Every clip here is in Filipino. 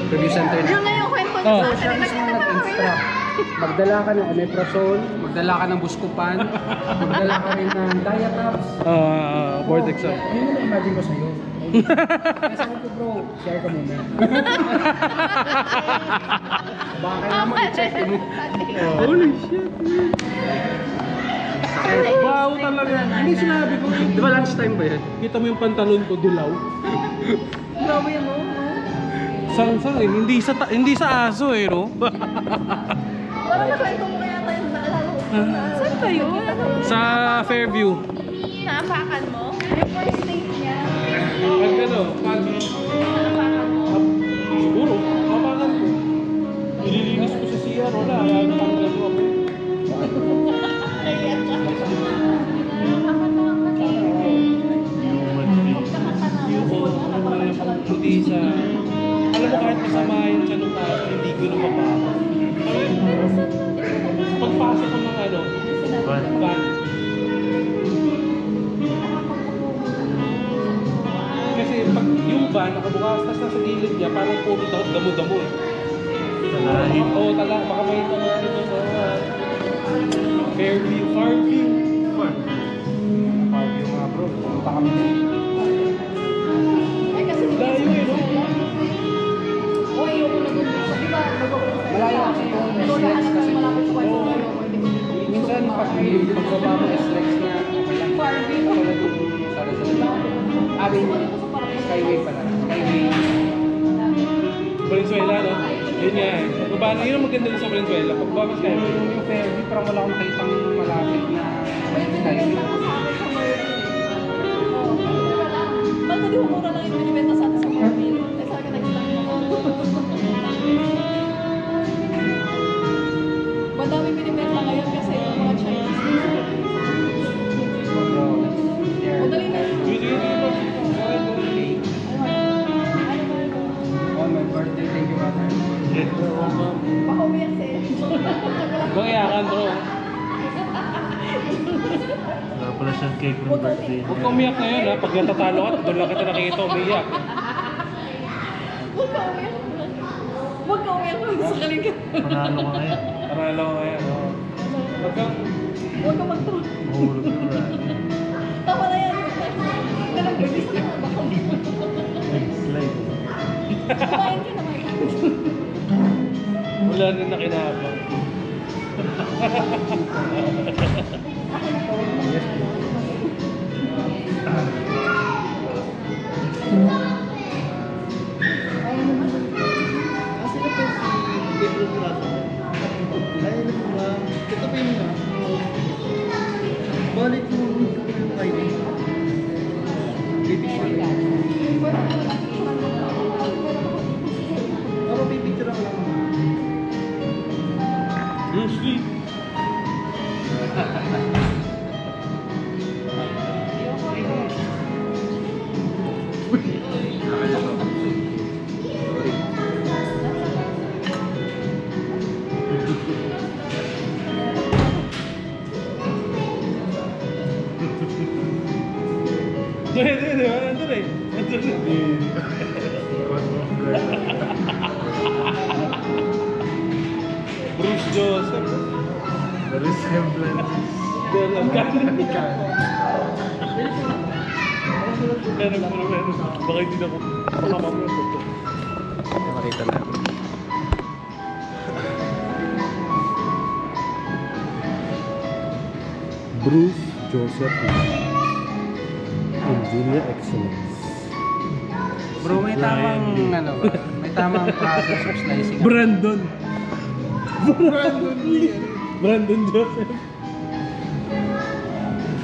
review center na. Yung ngayon kwento niya sa Siya akin. mismo nag-instruct. Magdala ka ng omeprazole, magdala ka ng buscopan, magdala ka rin ng diatops. Board exam. Yun yung na-imagine ko sa'yo. Kaya sabi ko bro, share ka muna. Baka kailangan mo i-check mo. Holy shit. Wow talaga. Hindi sinabi ko. Di ba lunchtime ba yan? Kita mo yung pantalon ko, dilaw. Grabe yan, no? Sang-sang eh. Hindi sa aso eh, no? Parang nakwento mo kaya tayo naalala ko. Saan ba yun? Sa Fairview. Naapakan mo? Yung first date niya. Pag ano, pag... Naapakan mo? Siguro, mapakan ko. Nililinis ko sa CR, wala. Natanggal ko ako. Naiyak ka. Hindi sa... Alam mo kahit masama yung tanong tayo, hindi ko na mapapakot. Pagpasok ko ng ano, van. Kasi pag yung van nakabukas, tapos nasa gilid niya, parang puro damo-damo eh. Talahin? Oo, talahin. Baka may ito nga ito sa Fairview. Farview mga bro. Punta kami. Ay, kasi Layo eh, no? Uy, yung una dun. Di ba, Malayo kasi yung SLEX kasi. malapit sa kwarto. Minsan pag may pagbaba mo SLEX na Farview. wala doon sa Rizal. Skyway pala. Skyway. Valenzuela, no? Yun nga eh. Paano, yun ang maganda din sa Valenzuela. Pagbagas kayo. Yung Fairview, parang wala akong nakitang malapit na skyway. Ba't hindi humura lang yung binibenta sa atin sa Marvin? Eh, sabi ka nag-start mo. Madami binibenta ngayon kasi yung mga Chinese. Madali na yun. Sige, sige, sige. On my birthday, thank you, mother. Baka umiyak siya eh. Huwag iyakan, bro. Wala pala siyang cake ng Huwag birthday Huwag niya. ka umiyak ngayon, ha? Pag natatalo ka, doon lang kita nakikita umiyak. Huwag ka umiyak. Huwag ka umiyak. Sakaling ka. Panalo ka ngayon. Paralo ka ngayon, oh. Huwag kang... Huwag ka magtulog. Mahulog ka na. Tama na yan. Ganang bilis na. Baka Slide. kumain ka naman. Wala rin na kinabang. Balik mo yung ID. Ako pipicture ako lang. Bruce Lee. Hindi. Nandun eh. Bruce Joseph. The resemblance. Meron. Baka hindi na ko. Baka mamaya. Makita natin. Bruce Joseph Engineer Excellence. Bro, may tamang ano ba? May tamang process of slicing. Brandon Joseph.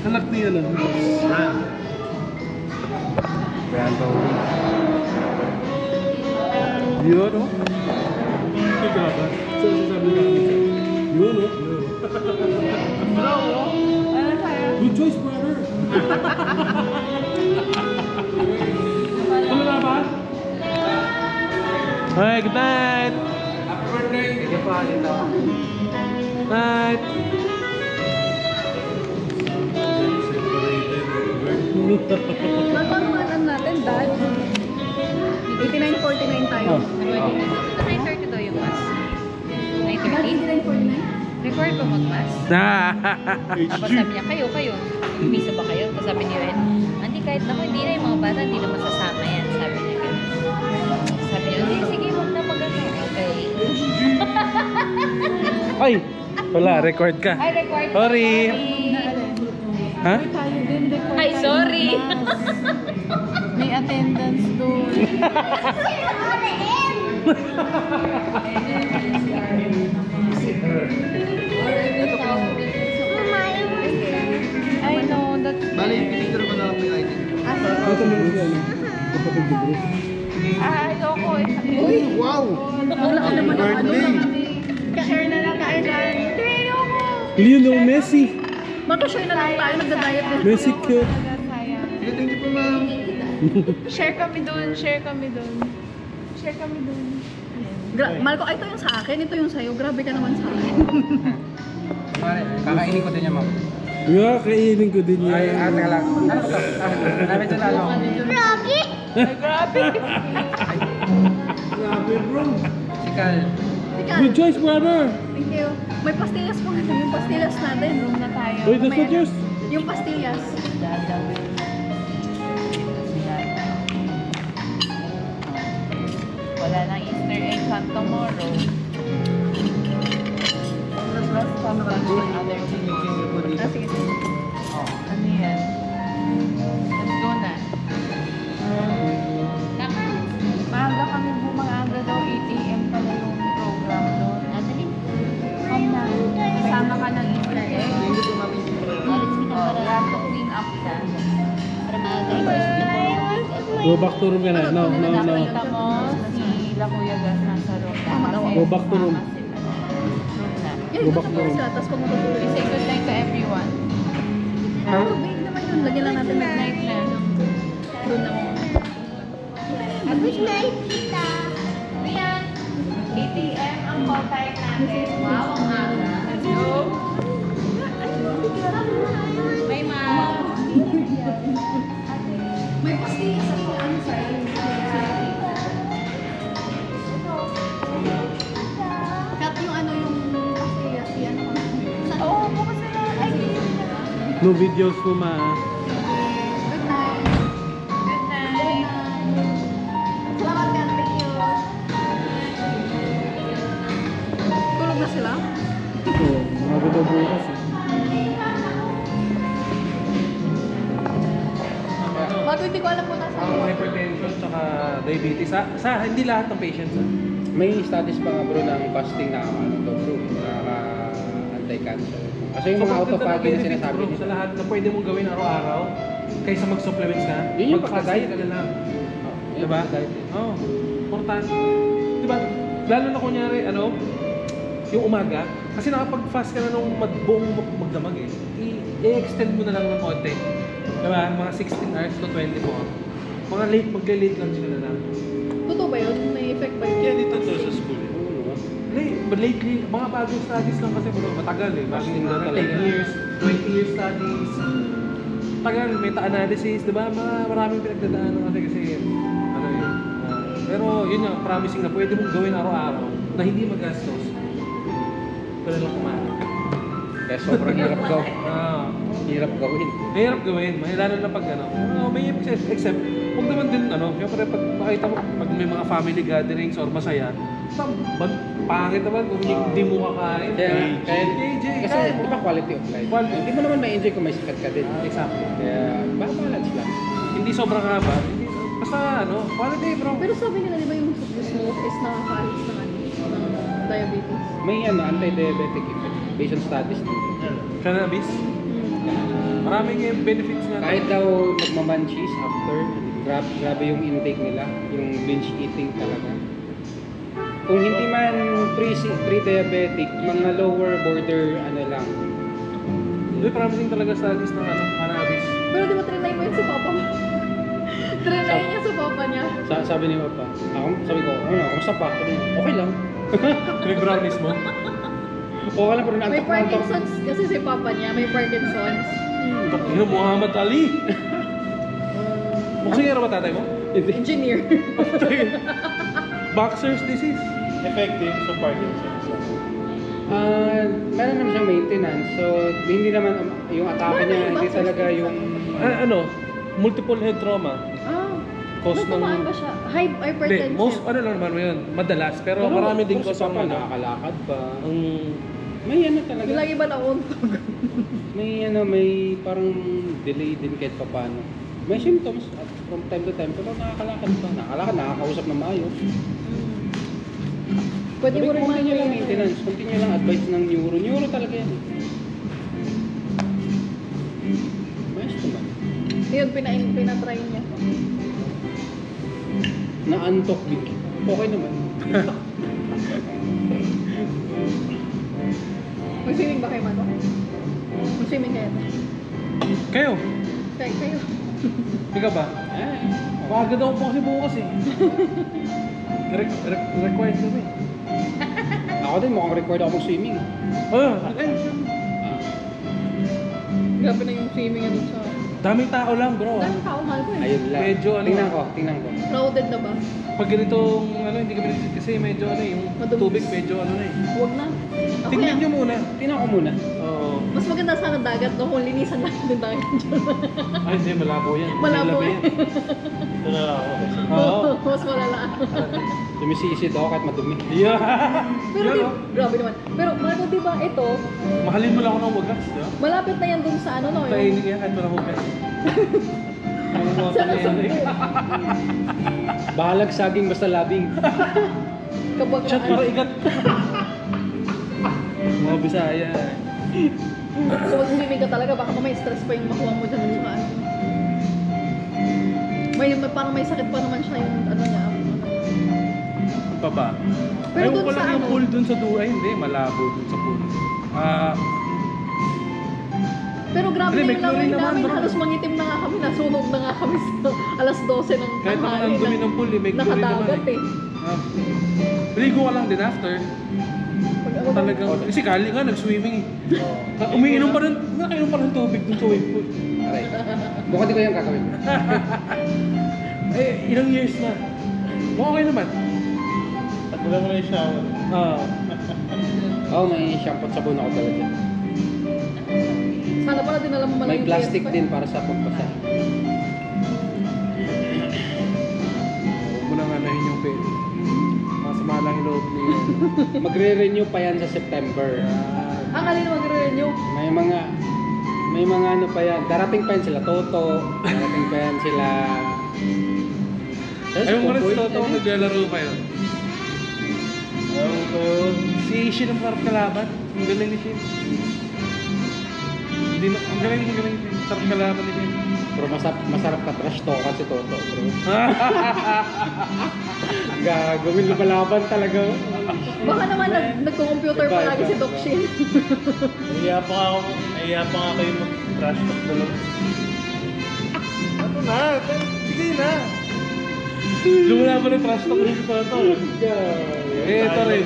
Anak niya lang. Brando. Yun, no? Ikaw ba? So, sasabi ka kami. Yun, no? Bro, ano tayo? Good choice, brother. Ano na ba? Hi, good night. Happy birthday! Sige pa, dito. Night. Napanoanan natin, dad. 89.49 tayo. Oh. 9:30 daw yung bus. 9:30? Bakit 89.49? Record ko mag-bus. Tapos sabi niya, kayo. Misa ba kayo? Tapos sabi niya, hindi kahit naman, hindi na yung mga bata, hindi na masasama yan. Sabi niya ganun. Sabi niya, hindi, sige, huwag na mag-ano. Okay. Ay! Wala, record ka. Ay, record. Sorry. Ha? Tayo din, record Ay, tayo sorry. ng bus. May attendance doon. I know that. Bali, pinigil ko na lang yung ID. Ito mo yung ano, kapatid ni Bruce. Ayoko eh. Uy! Wow! Wala ka naman ang ano. Birthday. Ka-share na lang tayo dyan. Lionel Messi! Mag-share na lang tayo, nagda-diet din. Messi cute! Thank you po, ma'am. Share kami dun. Share kami dun. Malco, ito yung sa akin, ito yung sa'yo. Grabe ka naman sa akin. Mare, kakainin ko din yan, ma'am. Yeah, kainin ko din Ay, yan. teka lang. Ano ba ito? Nabi ito na lang. Grabe! Grabe bro! Sikal. Ikaw, Good choice brother! thank you. May pastillas po natin. Yung pastillas natin. Room na tayo. Uy, that's not yours! Yung pastillas. Wala nang Easter egg hunt tomorrow. Let's talk about the other things. Ah, sige, sige. Ano yan? Let's go na. Maaga kami bumaga daw, 8 AM pala yung program doon. Come na. Kasama ka ng Easter egg. Oh, you have to clean up ka. Go back to room ka na. No, no, no. Nakita mo si La Kuya Gas nasa room na. Kasi Go back to room. sama sila. Room na. Yun, Go back nasa to room. sila. Tapos pag matutulog. Say good night to everyone. Oh, big naman yun. Lagyan lang natin Good night na. doon na muna. Good night, tita. Rian, 8 AM ang call time natin. Wow, ang aga. Let's go. Bye, ma'am. May pastillas sa ano sa'yo. Kat yung ano yung pastillas. Yan ako. Oo, bukas na lang. Ay, No videos mo ma. Good night. good night. Salamat ka. Thank you. Tulog na sila? Oo, mga daw bukas eh. Bago hindi ko alam kung nasa Ang hypertension tsaka diabetes. Hindi lahat ng patients. May studies pa nga bro ng fasting na ano to bro, anti-cancer. Kasi yung mga autophagy na sinasabi bro, nila. sa lahat na pwede mong gawin araw-araw, kaysa mag-supplements ka, Yun yung mag-fasting pagka-diet. ka na lang. Yun Diba? yung pagka-diet. Oo. Oh, importante. Diba? Lalo na kunyari, yung umaga, kasi nakapag-fast ka na nung buong magdamag eh. I-extend mo na lang ng konti. Diba? Mga 16 hours to 24. Mga late, magle-late lang sila na lang. Totoo ba yun? May effect ba yun? Kaya dito to sa school eh. Lately, mga bagong studies lang kasi bro, matagal eh. Bagong na talaga. 10 years, 20 years studies. Tagal, meta-analysis, di ba? Maraming pinagdadaanan kasi pero yun nga, promising na pwede mong gawin araw-araw na hindi magastos. Pero lang kumain. Kaya sobrang hirap gawin. Hirap gawin. Mahirap gawin, lalo na pag may except, huwag naman din syempre pag makita mo, pag may mga family gatherings or masaya, pangit naman kung hindi mo kakain. Kaya, KJ, kasi di ba quality of life? Quality. Hindi mo naman ma-enjoy kung may sikat ka din. Exactly. Kaya, balance lang. Hindi sobrang haba. Basta quality bro. Pero sabi nila, di ba yung smoke is nakakaalis ng diabetes? May anti-diabetic effect based on studies din. Cannabis. Maraming benefits nga. Kahit daw magmamanchis after, grabe yung intake nila, yung binge eating talaga. Kung hindi man pre-diabetic, mga lower border lang. Hindi, promising talaga studies ng cannabis. Pero di ba trinay mo yun sa papa mo? Trinay niya sa papa niya. Sabi ni Papa, sabi ko, kamusta pa? Sabi niya, okay lang. Pinag-brownies mo. Okay lang, pero May naantok na antok. Parkinson's kasi si papa niya, may Parkinson's. Muhammad Ali. Boxing ba tatay mo? Engineer. Boxer's disease. Effective sa Parkinson's. Meron naman siyang maintenance. So, hindi naman yung atake niya, hindi talaga yung... Ano? Multiple head trauma. Cause Natamaan ba siya? Hypertension. Most, ano lang naman yun, madalas. Pero marami din cause pa, ng nakakalakad pa. ang May ano talaga. Yung lagi ba nauntog? May parang delay din kahit paano. May symptoms at from time to time, pero nakakalakad pa. Nakakausap na maayos. Pwede mo rin continue lang maintenance, continue lang advice ng neuro. Neuro talaga yan. Mayos naman. Yun, pinatry niya. Naantok big. Okay naman. Mag-swimming ba kayo, Mano? Mag-swimming kayo? Kayo, Kayo. ikaw ba? Pagod ako po kasi bukas eh. Required kami. Ako din, mukhang record ako mag-swimming. Grabe na yung swimming ano sa... Daming tao lang bro. Dahil tao, mahal ko eh. Ayun lang. Medyo ano. Tingnan ko. Crowded na ba? Pag ganitong ano, hindi kami nagsisit kasi medyo ano yung Madumi. tubig medyo ano na eh. Huwag na. Ako Tingnan yan. nyo muna. Tingnan ko muna. Oo. Mas maganda sana dagat no kung linisan lang din dagat dyan. Ay hindi, malabo yan. Malabo Labi eh. yan. Ito na lang ako. Oo. Mas malala. Sumisisid ako kahit madumi. Yeah. Pero Yan, di, oh. grabe naman. Pero Marco, di ba ito, Mahalin mo lang ako ng wagas, di ba? malapit na yan dun sa ano no? Kainin yan kahit walang hugas. Ang mga Sa na yan eh. Bahalag saging basta labing. Kapag Chat para ikat. Mga Bisaya. So mag-swimming ka talaga, baka mamay stress pa yung makuha mo dyan at saka ano. Parang may sakit pa naman siya yung ano niya. Pa ba? Pero Ewan dun ko sa lang yung ano? pool dun sa Duay. Hindi, malabo dun sa pool. Pero grabe Hindi, na may yung lamay chlorine naman, namin, bro. halos mangitim na nga kami, nasunog na nga kami sa alas 12 ng Kahit naman ang dumi ng pool, eh, may chlorine naman nakadagat eh. eh. Ligo ka lang din after. Pag- Talagang, kasi kali nga, nag-swimming eh. Umiinom pa rin, nakainom pa rin tubig dun sa wave pool. Aray. Buka di ko yung gagawin. Eh, ilang years na. Okay naman. At wala mo na yung shower. Oo, may shampoo at sabon ako talaga. Sana pala dinala mo malang May yung plastic PS5. din para sa pagbasa. Huwag mo nang anahin yung pwede. Masama lang yung loob niya. Magre-renew pa yan sa September. Ang alin mag-renew. May mga ano pa yan. Darating pa yan sila Toto. Darating pa yan sila... Ayaw mo rin Pomboy. sa Toto, naglalaro pa yun. Si Shin ang sarap kalaban. Ang galing ni Shin. Hindi na, ang galing ni Shin. Sarap kalaban ni Shin. Pero masarap ka trash talk si Toto. Bro. Gagawin lumalaban talaga. Baka naman nagko-computer Iba, palagi iba, si Doc iba. Shin. Nahiya pa nga kayo mag-trash talk dalawa. Ano na? Sige na. Lumalaban ng trash talk rin si Toto. Eh, ito rin.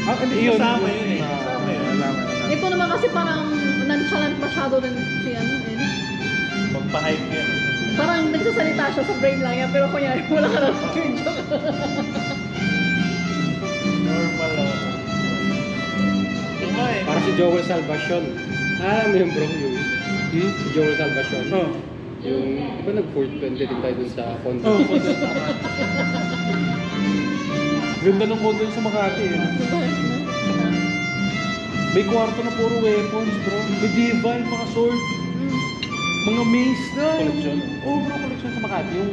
Hindi yun. Kasama yun eh. Kasama yun. Ito naman kasi parang nonchalant masyado rin si ano eh. Magpa-hype yan. Parang nagsasalita siya sa brain lang yan, pero kunyari wala ka lang joke. Normal lang. Yung nga eh. Para si Joel Salvacion. Alam mo yung bro yung si Joel Salvacion. Oh. Yung, di ba nag-420 din tayo dun sa condo? Oh, ganda ng condo sa Makati eh. May kwarto na puro weapons bro. Medieval, mga sword, mga mace na. Collection? Oo bro, collection sa Makati. Yung,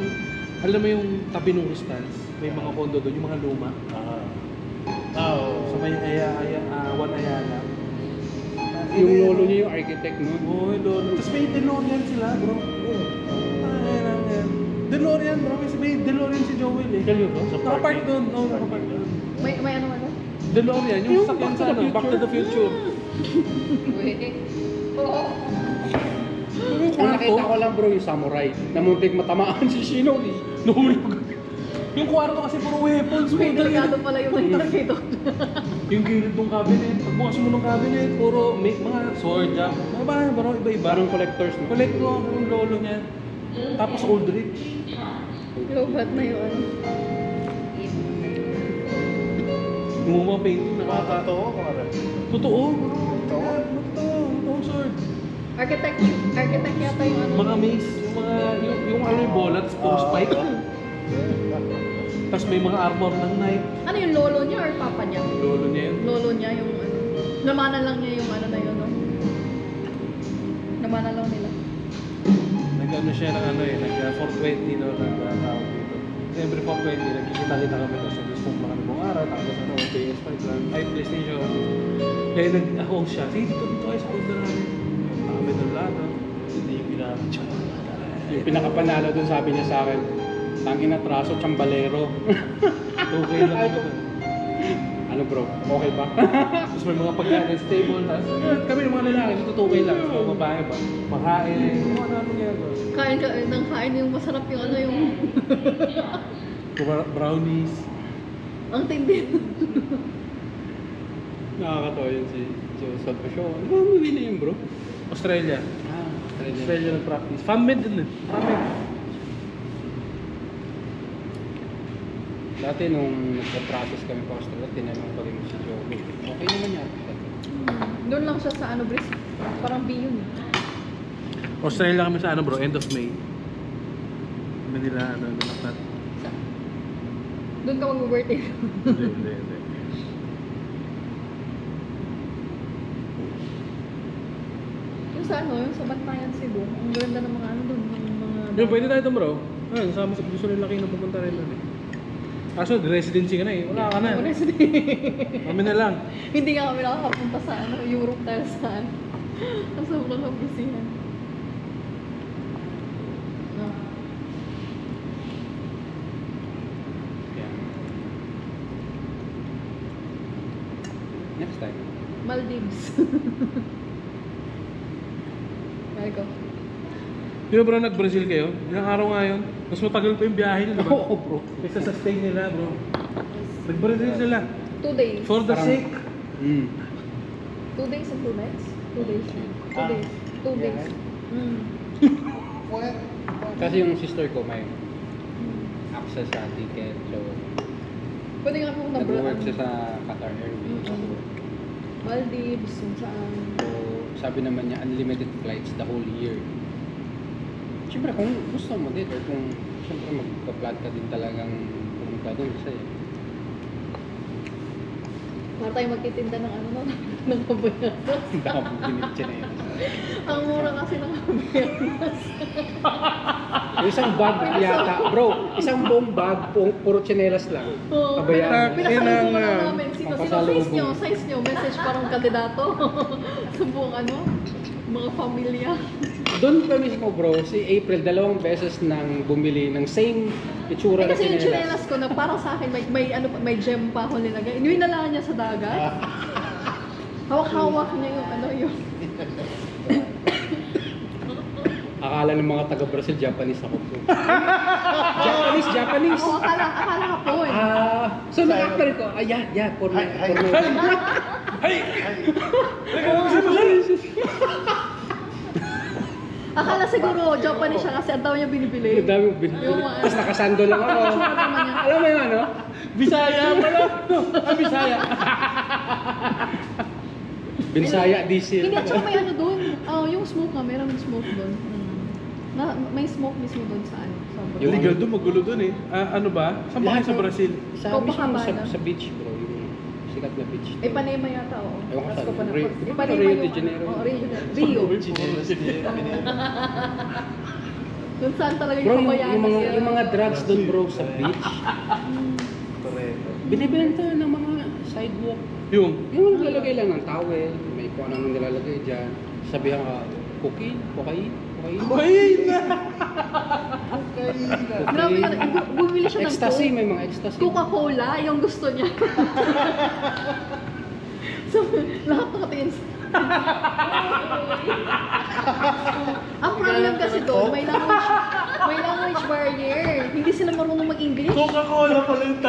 alam mo yung tabi ng Rustans, may mga condo doon, yung mga luma. Oo. Sa may One Ayala. Yung lolo niya yung architect nun. Oo, yung lolo. Tapos may DeLorean sila bro. DeLorean bro, kasi may DeLorean si Joel eh. Sa Nakapark parking? doon. Oo, nakapark doon. May ano ano? DeLorean, yung sakyan sa ano, Back to the Future. Pwede. Oo. Ang nakita ko lang bro yung samurai na muntik matamaan si Shino. Nahulog. Yung kwarto kasi puro weapons. May Puta, delikado pala yung nakita dito. yung gilid ng cabinet, pagbukas mo ng cabinet, puro may mga sword jump. Iba bro, iba-iba. Parang collectors no? Collect ko yung lolo niya. Tapos old rich. Lobat na yun. Yung mga painting Totoo, pare. Totoo. Totoo, sir. Architect yata yung ano. Mga maze, yung ano yung bola, tapos puro spike. Tapos may mga armor ng knight. Ano yung lolo niya or papa niya? Lolo niya yun. Lolo niya yung ano. Namanan lang niya yung ano na yun, no? Namanan lang nila. Nag-ano siya ng ano eh, nag-420 no, nag-tawag dito. Siyempre 420, nagkikita-kita kami kasi gusto mo kami buong araw, tapos ano, PS5 lang, ay PlayStation. Kaya nag-host siya, sige dito kayo sa order namin. Kami ng lahat, no? Hindi yung ginamit siya. Yung pinakapanalo dun sabi niya sa akin, tangin na traso, chambalero. Okay lang ito. Ano bro, okay ba? Tapos may mga pagkain stable, tapos kami ng mga lalaki, dito okay lang. Tapos mga babae ba, makain, kung ano ginagawa. Kain yung masarap yung ano yung... Brownies. Ang tindi. Nakakatawa yun si Joseph Show. Ano ba movie na yun bro? Australia. Australia. Australia ng practice. Fan-made din eh. Fan-made. Dati nung nagpa-process kami pa Australia, tinanong ko rin si Joey. Okay naman yan. Doon lang siya sa ano, Bris. Parang B yun. Australia kami sa ano bro, end of May. Kami nila, ano, nanaklat. Doon ka mag-birthday. Hindi. Yung sa ano, yung sa Bantayan Cebu. Ang ganda ng mga ano doon. Mga Yung pwede tayo ito bro. Ayun, sama sa gusto nila kayo na pumunta rin doon eh. Kaso, residency ka na eh. Wala ka na. Kami na lang. Hindi nga kami nakakapunta sa ano, Europe dahil sa ano. Ang sobrang kabisihan. Yeah. Next time. Maldives. Ay ko. Di ba bro, nag-Brazil kayo? Ilang araw nga yun. Mas matagal pa yung biyahe nila, diba? Oo bro. Kaysa sa stay nila, bro. Nag-Brazil sila. 2 days. For the Parang- sake. 2 days and 2 nights? 2 days. 2 days. 2 days. Kasi yung sister ko may access sa ticket. So, Pwede nga po nag-work siya sa Qatar Airways. Maldives, kung saan. So, sabi naman niya, unlimited flights the whole year. Siyempre, kung gusto mo din, or kung siyempre magpa-plan ka din talagang pumunta doon kasi Para tayo magtitinda ng ano no? Ng kabayanas. dami ginit siya na yun. Ang mura kasi ng kabayanas. Yung isang bag yata, bro, isang buong bag, puro tsinelas lang. Oo. Kabayanas. Pinasalubong lang namin. Sino Pampasalubong. size nyo, message parang kandidato. Sa buong ano, mga pamilya. Doon pa mismo bro, si April 2 beses nang bumili ng same itsura na Kasi yung tsinelas. chinelas ko na para sa akin, may gem pa ako nilagay. Inuwi niya sa dagat. Hawak-hawak niya yung ano yung... Akala ng mga taga-Brazil, Japanese ako po. Japanese. Oo, akala ka po eh. So na-actor ko, yeah, for me. Akala siguro Japanese siya kasi ang dami niya binibili. Ang dami kong binibili. Yung mga- Tapos nakasando lang ako. Sure naman yan. Alam mo yung ano? Bisaya pala. Bisaya. Binsaya diesel. Hindi, at saka may ano doon. Yung smoke nga, meron smoke doon. May smoke mismo doon sa ano. Sa Yung- Legal doon, magulo doon eh. Ano ba? Saan ba kayo sa Brazil? Sa, Copacabana. sa beach bro, yung sikat na beach. Ipanema yata, oo. Ewan ko Tapos saan. ko pa na. Rio- Ipanema Rio yung de Janeiro. ano. Rio de Janeiro. Doon saan talaga Bro, yung yung mga drugs doon bro sa beach, binibenta ng mga sidewalk. Yung Yung naglalagay lang ng towel, may kung ano nilalagay dyan. Sabihan ka, cocaine. Wait na! Grabe yan. Bumili siya ng Ecstasy, Coke. may mga ecstasy. Coca-Cola, yung gusto niya. So, lahat nakatingin sa... Ang problem kasi doon, may language barrier. Hindi sila marunong mag-English. Coca-Cola pala yung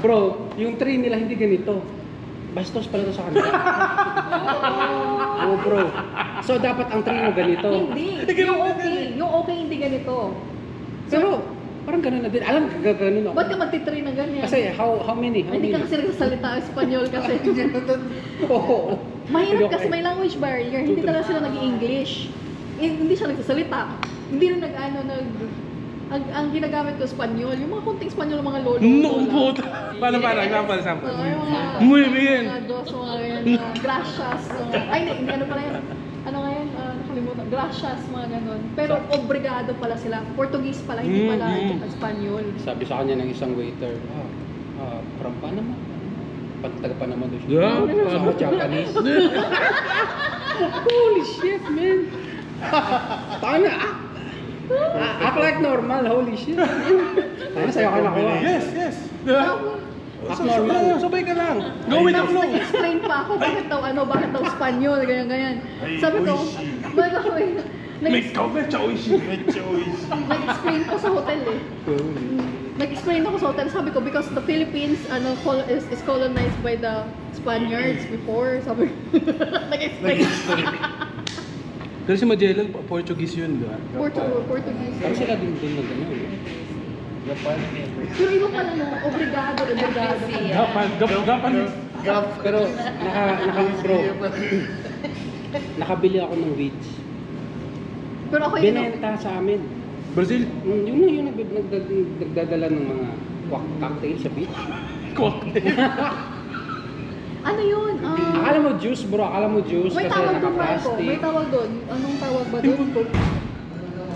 Bro, yung train nila hindi ganito. bastos pala to sa kanila. Oo bro. So dapat ang train mo ganito. Hindi. Yung okay hindi ganito. Pero parang ganun na din. Alam ka gano'n ako. Ba't ka magtitrain na ganyan? Kasi how many? Hindi ka kasi nagsasalita Espanyol kasi. Oo. Mahirap kasi may language barrier. Hindi talaga sila nag-English. Hindi siya nagsasalita. Hindi na ang ginagamit ko Espanyol. Yung mga kunting Espanyol, mga lolo. No, puta. Paano, example. Yung mga... Muy bien. Mga dos, mga yan, gracias. Ay, hindi, ano pala yan? Ano nga yan? Nakalimutan. Gracias, mga ganun. Pero obrigado pala sila. Portuguese pala, hindi pala Espanyol. Sabi sa kanya ng isang waiter, from Panama. Taga Panama doon siya. Yeah, Sa ako Japanese. Holy shit, man. Tana, act like normal, holy shit. Tana, sa'yo ka nakuha. Yes. Act normal. Sabay ka lang. Go with the flow. Nag-explain pa ako bakit daw Espanyol, ganyan. Sabi ko, nag-explain ko sa hotel eh. Nag-explain ako sa hotel, sabi ko, because the Philippines is colonized by the Spaniards before. Sabi ko, nag-explain. Pero si Magellan, Portuguese yun, di ba? Portuguese. Parang sila din na gano'n. Pero iba pala no, obrigado. Japanese. Pero bro, nakabili ako ng weeds. Pero ako yun, Binenta sa amin. Brazil. Yung nagdadala ng mga cocktail sa beach. Cocktail. ano yun? Akala mo juice bro, May kasi tawag doon, Marco. naka-plastic. May tawag doon. Anong tawag ba doon?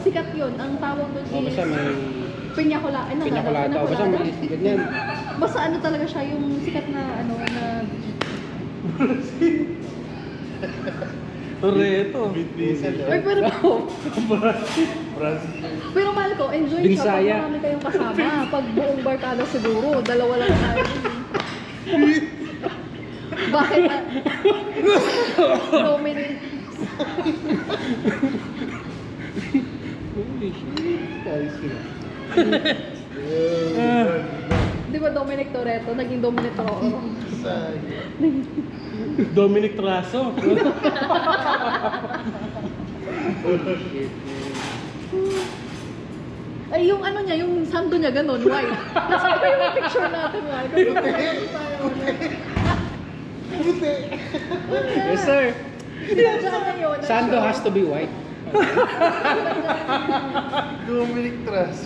Sikat yun. Ang tawag doon O basta may Piña colada. piña colada. O basta may ganyan. Basta ano talaga siya, yung sikat na Toreto. Ay, pero Marco, enjoy siya pag Binsaya. marami kayong kasama. Pag buong barkada siguro, dalawa lang tayo. Bakit? Dominic. Di ba Dominic Toretto? Naging Dominic Toretto. Dominic Traso. Ay, yung ano niya, yung sando niya ganun, white. Nasa ba yung picture natin, Marco? Yes sir. Yun. Sando has to be white. Dominic Tras.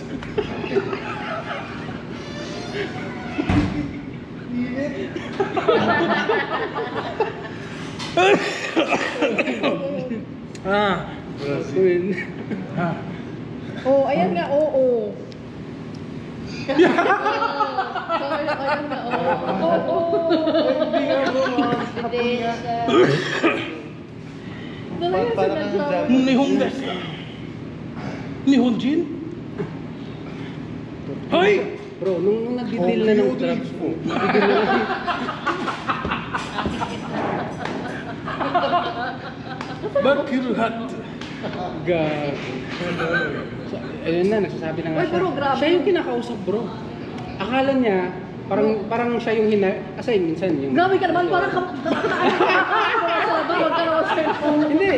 Brazil. Oh, ayan nga, oo. Ayan nga, oo. Talaga sa nagsabi. Nihonjin? Hoy! Bro, nung nag-deal na ng drugs mo, nag-deal na lang. Bakirhat. Ayun na, nagsasabi na nga Ay, siya. pero grabe. Siya yung kinakausap bro. Akala niya, parang siya yung kasi minsan yung... Grabe ka naman, parang huwag ka naman cellphone. Hindi.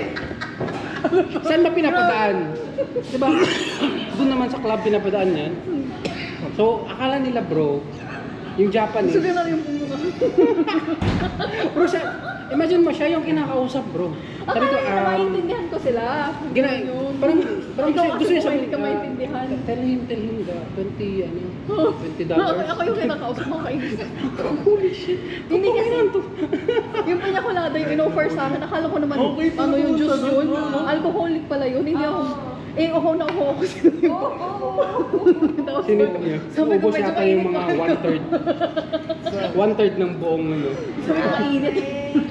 Saan ba pinapadaan? Diba? Doon naman sa club pinapadaan yan. So, akala nila bro, yung Japanese... Gusto na yung Bro, imagine mo, siya yung kinakausap bro. Sabi ko, maintindihan ko sila. parang Ikaw gusto niya hindi sabihin, ka maintindihan. tell him the $20. Ako yung kinakausap mo kayo. Holy shit. Hindi kasi yung pinya colada yung in-offer sa akin, akala ko naman Okay, ano yung juice yun. no? Alcoholic pala yun, hindi ako. Ako na ako sino yung Sinip niya. Sabi ko, Ubus medyo yata yung mainit. mga one-third ng buong ano. Sabi ko mainit.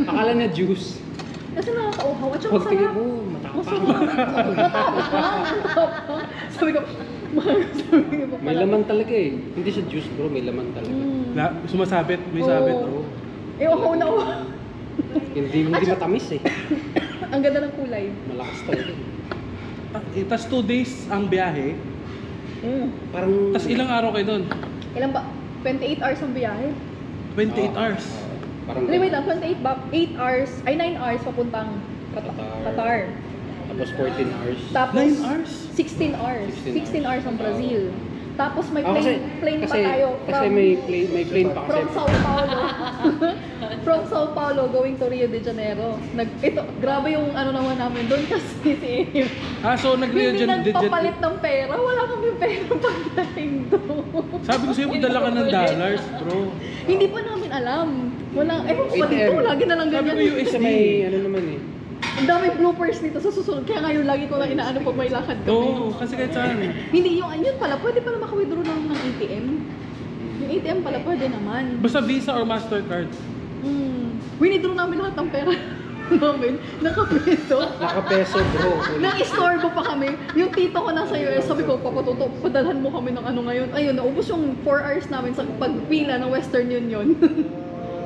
Akala niya juice. Kasi nakakauhaw at saka Pag tingin masarap. mo, matapang. Matapang. Sabi ko, May laman talaga eh. Hindi siya juice bro, may laman talaga. Sumasabit, may sabit. Oo. Ako na ako. Hindi matamis eh. Ang ganda ng kulay. Malakas talaga. Tapos 2 days ang biyahe. Parang... Tapos ilang araw kayo doon? Ilan ba? 28 hours ang biyahe. 28 hours. Parang Hindi, wait lang, 28 ba? 8 hours, ay 9 hours papuntang Qatar. Tapos 14 hours. Tapos 9 hours? 16 hours. 16 hours ang Brazil. Tapos may Ah, plane pa tayo kasi may plane pa kasi. from Sao Paulo. From Sao Paulo going to Rio de Janeiro. Grabe yung ano naman namin doon kasi So nag-Rio hindi de nagpapalit ng pera. Wala kami pera pagdating doon. Sabi ko sa'yo, magdala ka ng dollars, bro. Hindi pa namin alam. Wala, ewan ko ba dito, ATM. lagi na lang Sabi ganyan. ko USD. Kasi may ano naman eh. Ang daming bloopers nito sa susunod. Kaya ngayon lagi ko lang inaano pag may lakad kami. Oo, kasi kahit saan. Hindi, yun pala, pwede pala maka-withdraw ng ATM. Yung ATM pala pwede naman. Basta Visa or Mastercard. Winidraw namin lahat ng pera namin. Nakapeso. Nakapeso bro. Nang-istorbo pa kami. Yung tito ko nasa US, sabi ko, papatuto, padalhan mo kami ng ano ngayon. Ayun, naubos yung 4 hours namin sa pagpila ng Western Union.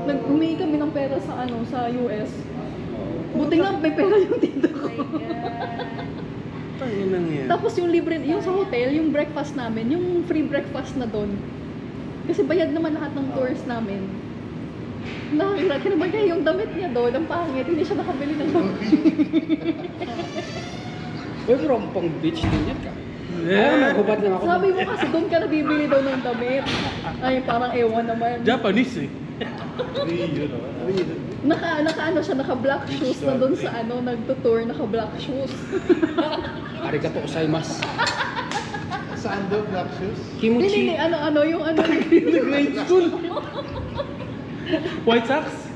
Humingi kami ng pera sa sa US. Buti nga may pera yung tito ko. Tangin lang yan. Tapos yung libre, yung sa hotel, yung breakfast namin, yung free breakfast na doon. Kasi bayad naman lahat ng tours namin. Nakakira ka naman kaya yung damit niya doon, ang pangit, hindi siya nakabili ng damit. Uy bro, pang beach din yan ka. Maghubat lang ako. Sabi mo kasi doon ka nabibili daw ng damit. Ay, parang ewan naman. Japanese eh. Naka-black shoes na doon sa nagtutour, naka-black shoes. Arigato gozaimasu. Saan daw black shoes? Kimochi. Hindi, yung Grade school. White socks?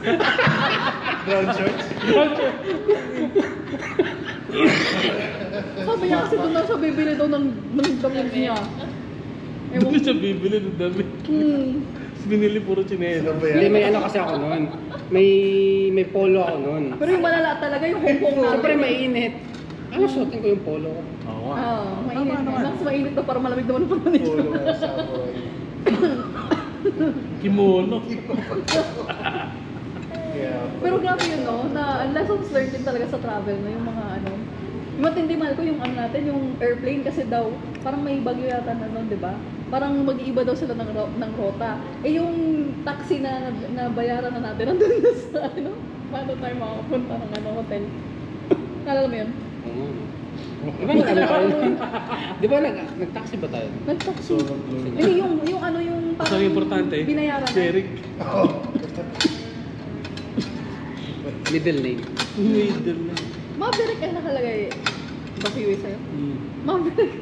Brown shorts? Sabi niya kasi doon na siya bibili daw ng damit niya. Doon siya bibili ng damit. Binili puro chinelo. Ano ba Hindi, yan? may ano kasi ako noon. May polo ako noon. Pero yung malala talaga, yung hongkong namin. Siyempre mainit. Ano suotin ko yung polo ko? Oo Mainit na. Mas mainit na para malamig naman ang pangalit. Polo ka samurai. Kimono. Kaya, Pero grabe yun, no? Na lessons learned din talaga sa travel, no? Yung mga yung matindi mahal ko yung natin, yung airplane kasi daw, parang may bagyo yata na doon, di ba? Parang mag-iiba daw sila ng rota. Eh yung taxi na bayaran na natin, nandun na sa paano tayo makapunta ng hotel. Nalala mo yun? Oo. Di ba nag-ano tayo? Di ba nag-taxi ba tayo? Nag-taxi. Hindi, yung parang Ang importante, binayaran na. Derek. Middle name. Middle na. Maverick ang nakalagay. Ba kiwi sa'yo? Maverick.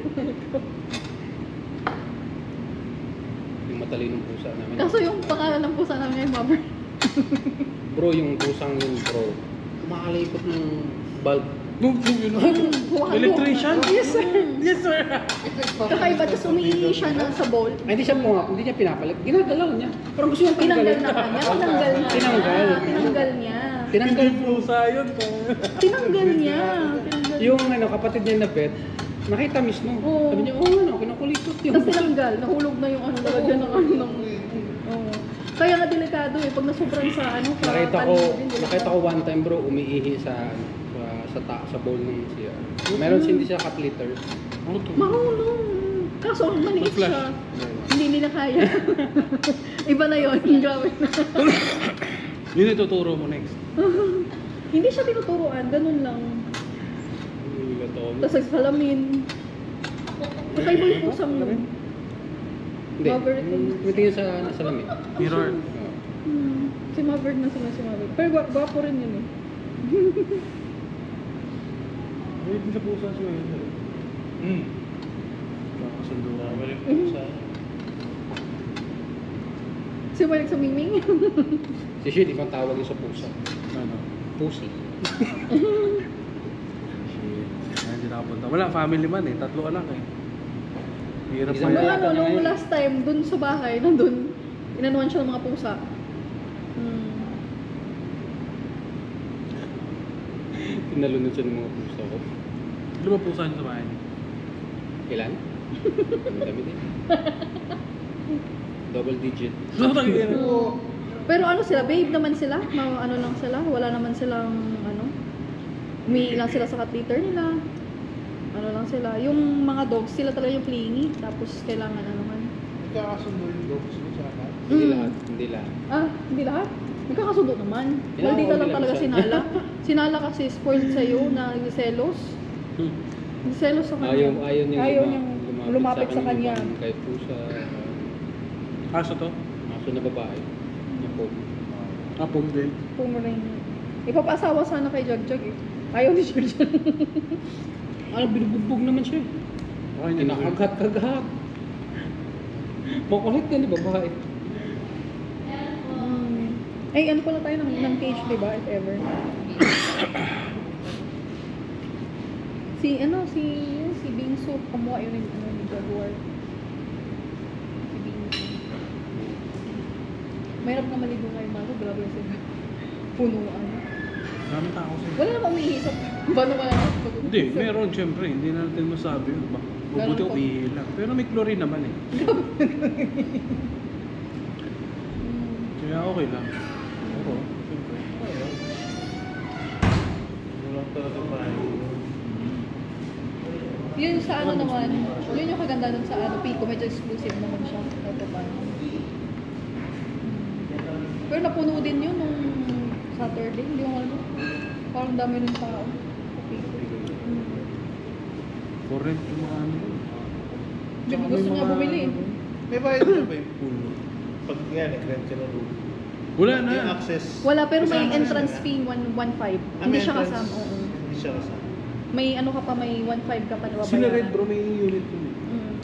Yung matalinong pusa namin. Kaso yung pangalan ng pusa namin ay Maverick. Bro, yung pusang yun bro. Kumakalikot ng bulb. Electrician? Yes, sir. Yes, sir. Kakaiba, tapos umiihi siya sa bowl. Ay, hindi niya pinapalit. Ginagalaw niya. Parang gusto yung Tinanggal na kanya. Tinanggal niya. Tinanggal. Hindi pusa yun. Tinanggal niya. Yung kapatid niya na pet, nakita mismo. Oo. Sabi niya, kinukulikot yung Tapos tinanggal. Nahulog na yung nalagyan ng Oo. Kaya nga delikado eh. Pag nasobran sa Nakita ko one time bro, umiihi sa bowl ng CR. Meron hindi siya cut liter. Mahulog. Kaso maliit siya. Hindi na kaya. Iba na yun. Grabe na. Yun yung tuturo mo next. Hindi siya tinuturuan. Ganun lang. Tapos nagsalamin. Kakaiba yung pusang Hindi. Maverick. Tumitingin sa salamin. Mirror. Si Maverick na si Maverick. Pero gwapo rin yun eh. Wait, sa pusa siya yun. Kakasundo ka. balik ko sa... Si Maverick sa Mingming. Si Shit, ibang tawag yung sa pusa. Ano? Pussy. Hindi nakapunta. Wala, family man eh. 3 anak eh. Hirap Isang pa bata yun. niya ngayon. Last time, dun sa bahay, nandun, inanuan siya ng mga pusa. Pinalunod siya ng mga pusa ko. Ano ba pusa niyo sa bahay? Ilan? Dami din. Double digit. Sobrang yan. Pero sila, babe naman sila, lang sila, wala naman silang, umiihi lang sila sa cat litter nila. Lang sila, yung mga dogs, sila talaga yung clingy, tapos kailangan naman. Nagkakasundo yung dogs mo sa akin. Hindi lahat. Hindi lahat. Hindi lahat? Magkakasundo naman. Kailangan Maldita ko lang nila talaga minsan. si Nala. Si Nala kasi spoiled sa'yo na selos. Selos sa kanya. Ayaw niyang lumapit sa kanya. Kahit po sa Kaso to? aso na babae. Na po. Apog din. Pumaring. Ipapasawa sana kay Jagjag eh. Ayaw ni Jagjag. Ano, binubugbog naman siya. Okay na naman. Kinakagat-kagat. Makulit ka ni babae. Ay, ano pala tayo ng cage, di ba? If ever. si Bingsu, kamuha yun yung ni Jaguar. Si Bingsu. Mahirap na maligo ngayon, Maro. Grabe yung sila. Punuan. Dami tao sa'yo. Wala na umihisap. Ba naman ako? Hindi, meron syempre. Hindi natin masabi yun. Mabuti Ganun po. umihilang. Pero may chlorine naman eh. Kaya okay lang. Pero, syempre. Walang talaga tayo. Yun sa ano naman, yun yung kaganda dun sa ano, Pico, medyo exclusive naman siya. Kahit pa paano. Pero napuno din yun nung Saturday, yung ano, parang dami ng tao. Sa Pico. For rent yung mga ano. Hindi gusto niya bumili eh. May bayad na ba yung pool? Pag yan, nag-rent ka na room. Wala na. Yung access. Wala, pero may kasama entrance na. fee 1.5. Ah, Hindi may siya entrance. kasama. Oo. Hindi siya kasama. May ano ka pa, may 1.5 ka pa na babayaran. Sila Red Bro, may unit yun eh. Mm.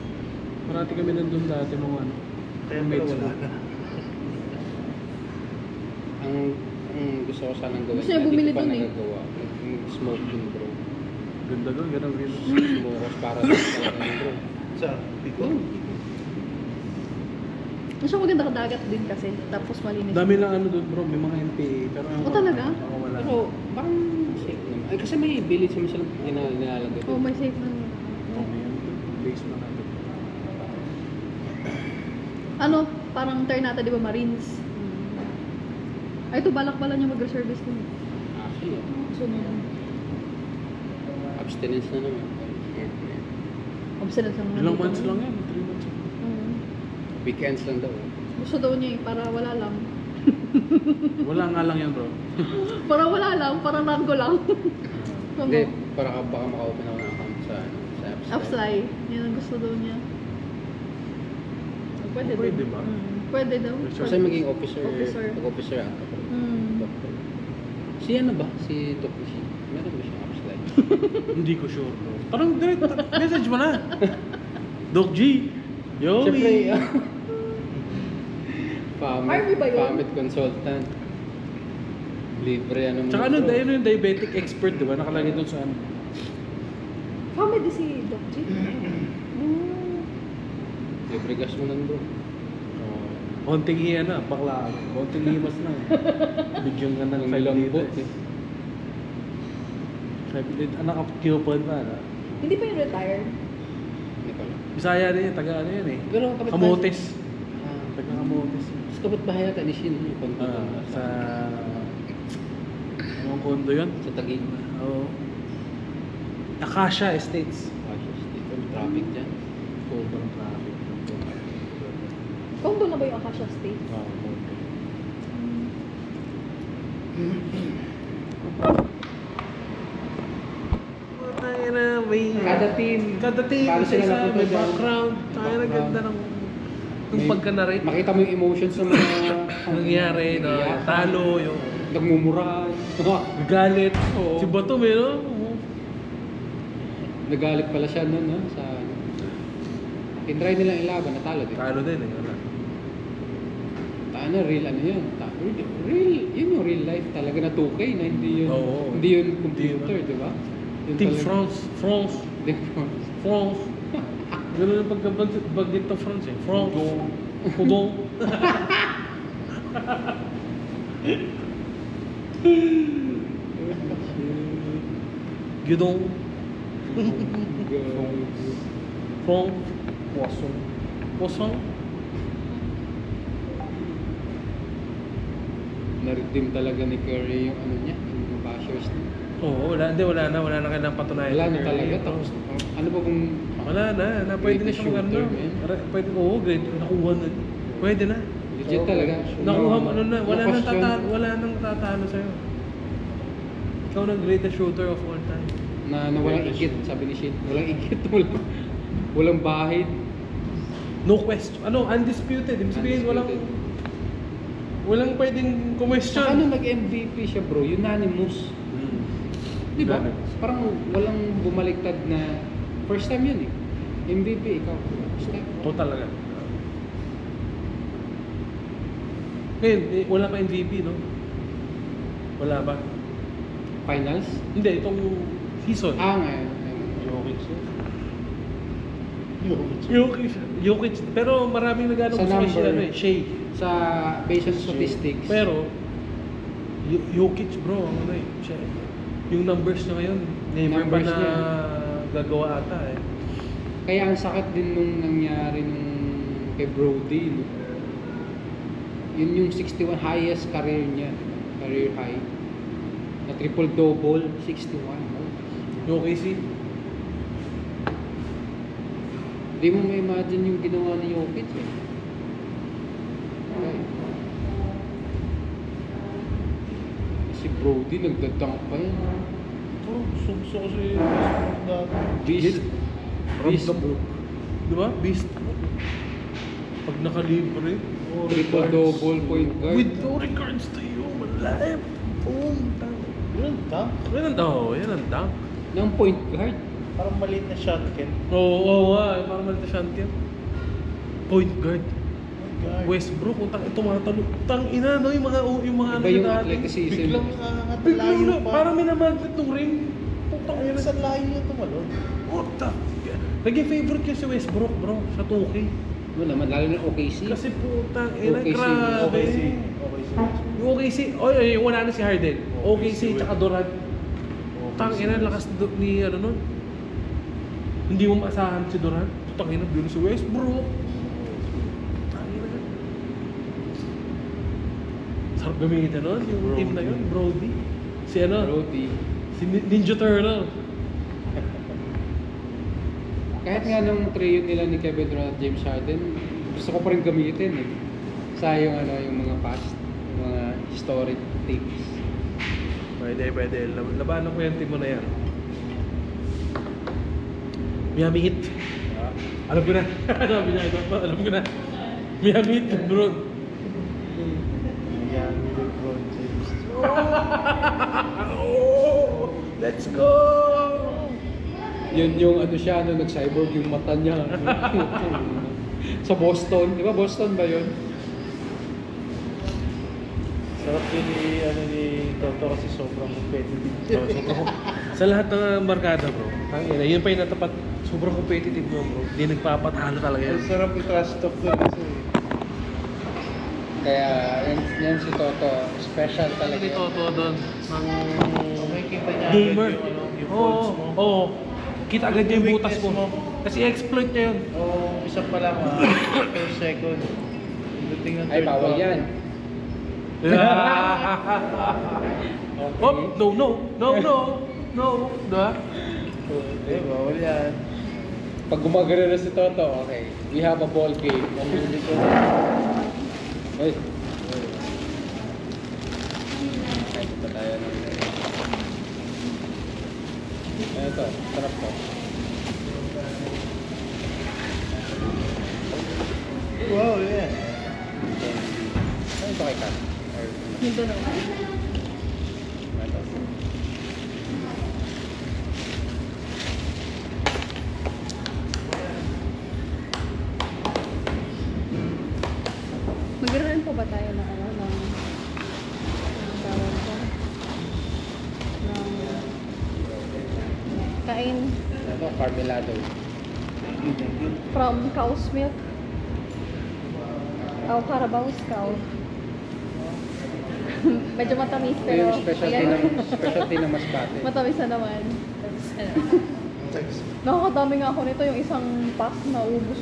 Parati kami nandun dati mga ano. Kaya Mates pala wala ko. na. Ang gusto ko sanang gawin. Gusto niya na bumili di ko pa dun eh. nagagawa. Mag-smoke yun, bro. Ganda doon, ganang view. Smoke para sa yun, bro. Sa Pico. Mas maganda ka dagat din kasi, tapos malinis. Dami lang ano doon bro, may mga NPA. Pero O, talaga? Oo, wala. Pero, parang safe naman. Ay, kasi may village naman silang nilalagay. Oh, may safe na. Kami yun, base na natin. Ano, parang Ternate, di ba, Marines? Ay, ito, balak pala niya mag-reservice din. Actually, Sunod. abstinence na naman. Obsessed lang naman. Ilang dito. months lang yan, 3 months. Weekends lang daw. Gusto daw niya eh, para wala lang. Wala nga lang yan bro. Para wala lang, para rango lang. Hindi, para baka maka-open ako ng account sa Appsly. Appsly. Yan ang gusto daw niya. Pwede, Pwede din. ba? Pwede daw. Kasi maging officer, Officer. pag-officer ako. Mm. Si ano ba? Si Doc G. Meron ba siyang Appsly? Hindi ko sure bro. Parang direct message mo na. Doc G. Yo, Siyempre, Army ba yun? Pamit consultant. Libre, ano mo. Tsaka ano, dahil yung diabetic expert, di ba? Nakalagay doon sa ano. Comedy si Doc G. Libre gas mo nun, bro. Konting hiya na, bakla. Konting himas na. Bigyan ka ng Ang 5 lambot, liters. eh. 5 liters. Anak ka coupon pa. Na. Hindi pa yung retired. Hindi ko alam. Bisaya din yan, taga ano yan eh. Pero kapit Kamotes. Ah, Taga Kamotes. Sa kapit bahay yata ni Shin yung konto. Sa... Anong kondo yun? Sa Taguig. Oo. Acacia Estates. Traffic dyan. Sobrang traffic. Kondo na ba yung Acacia State? Wow, kondo. Tayo na, may... Kada team. Kada team, Paano sila isa, napunta may dyan? background. Tayo na ganda ng... Yung pagka-narrate. Makita mo yung emotions ng mga Nangyari na talo, yung nagmumura. galit. Oo. Si Bato, meron. Nagalit pala siya nun, no? Sa ano. Tinry nilang ilaban, natalo din. Talo din eh. Wala. Ano, real ano yun? Real, yun yung real life talaga na 2K na hindi yun, Oo. hindi yun computer, di ba? Yun Team talaga- France. France. Team France. France. Ganun yung pagkabanggit ng France eh. France. Pudong. Gudong. France. Poisson. Poisson. Na-redeem talaga ni Curry yung ano niya, yung bashers niya. Oo, wala na kailangang patunayan. Wala na talaga. Tapos, ano ba kung Wala na, pwede na Greatest siyang ano. shooter, man. Pwede, oo, great, nakuha na. Pwede na. Legit talaga. Nakuha mo, ano na, wala nang question tatalo sa'yo. Ikaw ng greatest shooter of all time. na walang igit, sabi ni Shin. Walang igit, walang bahid. No question. Ano, undisputed. Ibig sabihin, Undisputed. walang pwedeng question. Saka nung nag-MVP siya bro, unanimous. Di ba? Parang walang bumaliktad na first time yun eh. MVP, ikaw. Steph. Oo talaga. Ngayon, wala pa MVP, no? Wala ba? Finals? Hindi, itong season. Ngayon. Jokic yun. Jokic. Pero maraming nag-ano Sa gusto siya, number. Shea. Sa based on statistics. Pero, Jokic bro, ano na siya. Yung numbers niya ngayon, never ba Numbers na niya. gagawa ata eh. Kaya ang sakit din nung nangyari nung kay Brody. No? Yun yung 61 highest career niya. Career high. Na triple-double, 61. Yung OKC, Hindi mo ma-imagine yung ginawa ni Jokic eh. Okay. Si Brody nagdadunk pa yan. Gusto ko si Westbrook dati. Beast. Beast bro. di ba? Beast. Pag nakalibre, Triple-double point guard. with no regards to you, malay. Yun, tank. Yan ang dunk. Ng point guard. Parang maliit na shotgun. Oo nga, parang malita Shantian. Point guard. God. Westbrook, kung tumatalo. Tang ina, no? Yung mga Iba ano yung dati. athleticism. Biglang Biglang layo na, pa. parang minamagnet ng ring. Putang Ayun, ina. sa layo niya tumalon. What the? Naging favorite ko si Westbrook, bro, sa 2K. Ano naman, lalo na OKC. Kasi putang ina, OKC, grabe. Okay si Westbrook. Yung OKC, wala na si Harden. OKC, tsaka Durant. Tang ina, lakas ni ano nun. Hindi mo maasahan si Durant. Putang ina, biro si Westbrook. Tang ina. Sarap gamitin nun, yung team na yun, Brody. Si ano? Brody. Si Ninja Turtle. Kahit nga nung trio nila ni Kevin Durant at James Harden, gusto ko pa rin gamitin eh. Sa yung mga past, yung mga historic tapes. Pwede. Labanan ko yung team mo na yan. Miami Heat. Alam ko na. Alam ko na. Miami Heat, bro. Yan, LeBron James. Oh, let's go! Yun yung siya, nag-cyborg yung mata niya. Sa Boston, di ba? Boston ba yun? Sarap yun ni Toto kasi sobrang competitive. Sa lahat ng barkada, bro. Yun pa yung natapat. Sobrang competitive mo, bro. Hindi nagpapatalo talaga yan. Ang sarap i-trash talk doon kasi. Kaya yan si Toto, special talaga. Talaga ito doon. Makikita niya Gamer. agad yung faults mo. Oo. Kita agad niya yung Yung butas weakness mo. mo. Kasi exploit niya yun. Oo, isa pa lang per second. Pagdating ng Ay, third bawal quarter. yan. Oh, no. Diba? Eh, bawal yan. Pag gumagano na si Toto, okay, we have a ball game. Mamuli ko. Ay. Ay, ito tayo ng... Ito, sarap to. Wow, yan. Ano ito kay Kat? Yung dalawa. Ito. Magre-run pa ba tayo ng ng tawag ko? Ng kain Ito, Carmelado. from cow's milk. Carabao's cow. Medyo matamis Ito pero yung specialty ng masbate. matamis na naman. Nakakadami nga ako nito, yung isang pack na ubos.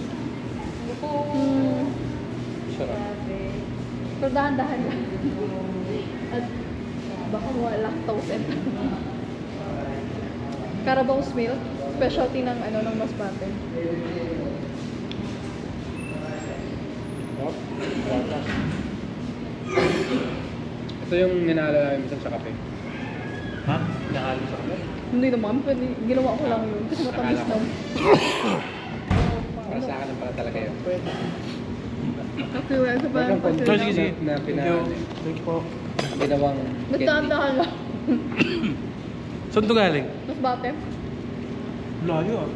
Sarap. Pero dahan-dahan lang. At baka mo lactose and Carabao's milk, specialty ng ng masbate. Sarap. Ito yung ninalo namin minsan sa kape. Ha? Nahalo sa kamay. Hindi naman, pwede, ginawa ko lang yun. Kasi matamis Akala ko. lang. Para sa akin lang pala talaga yun. Kasi wala sa Huwag kang parang So, sige, sige. na Thank you. pinaan. Thank you po. Ginawang Nagtahan lang. Saan to galing? Mas bate. Layo ah.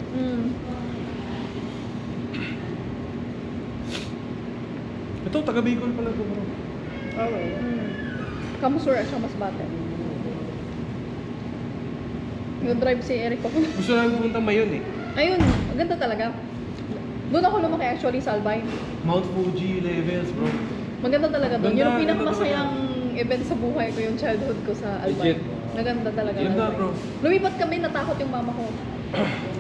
Ito, taga Bicol pala to bro. Kamusur at siya mas bate. Yung drive si Eric pa. Gusto namin pumunta Mayon eh. Ayun, ang ganda talaga. Doon ako lumaki actually sa Albay. Mount Fuji levels bro. Maganda talaga doon. Ganda, Yun ang ganda pinakamasayang event sa buhay ko, yung childhood ko sa Albay. Legit. Maganda talaga. Ganda, Albay. bro. Lumipat kami, natakot yung mama ko.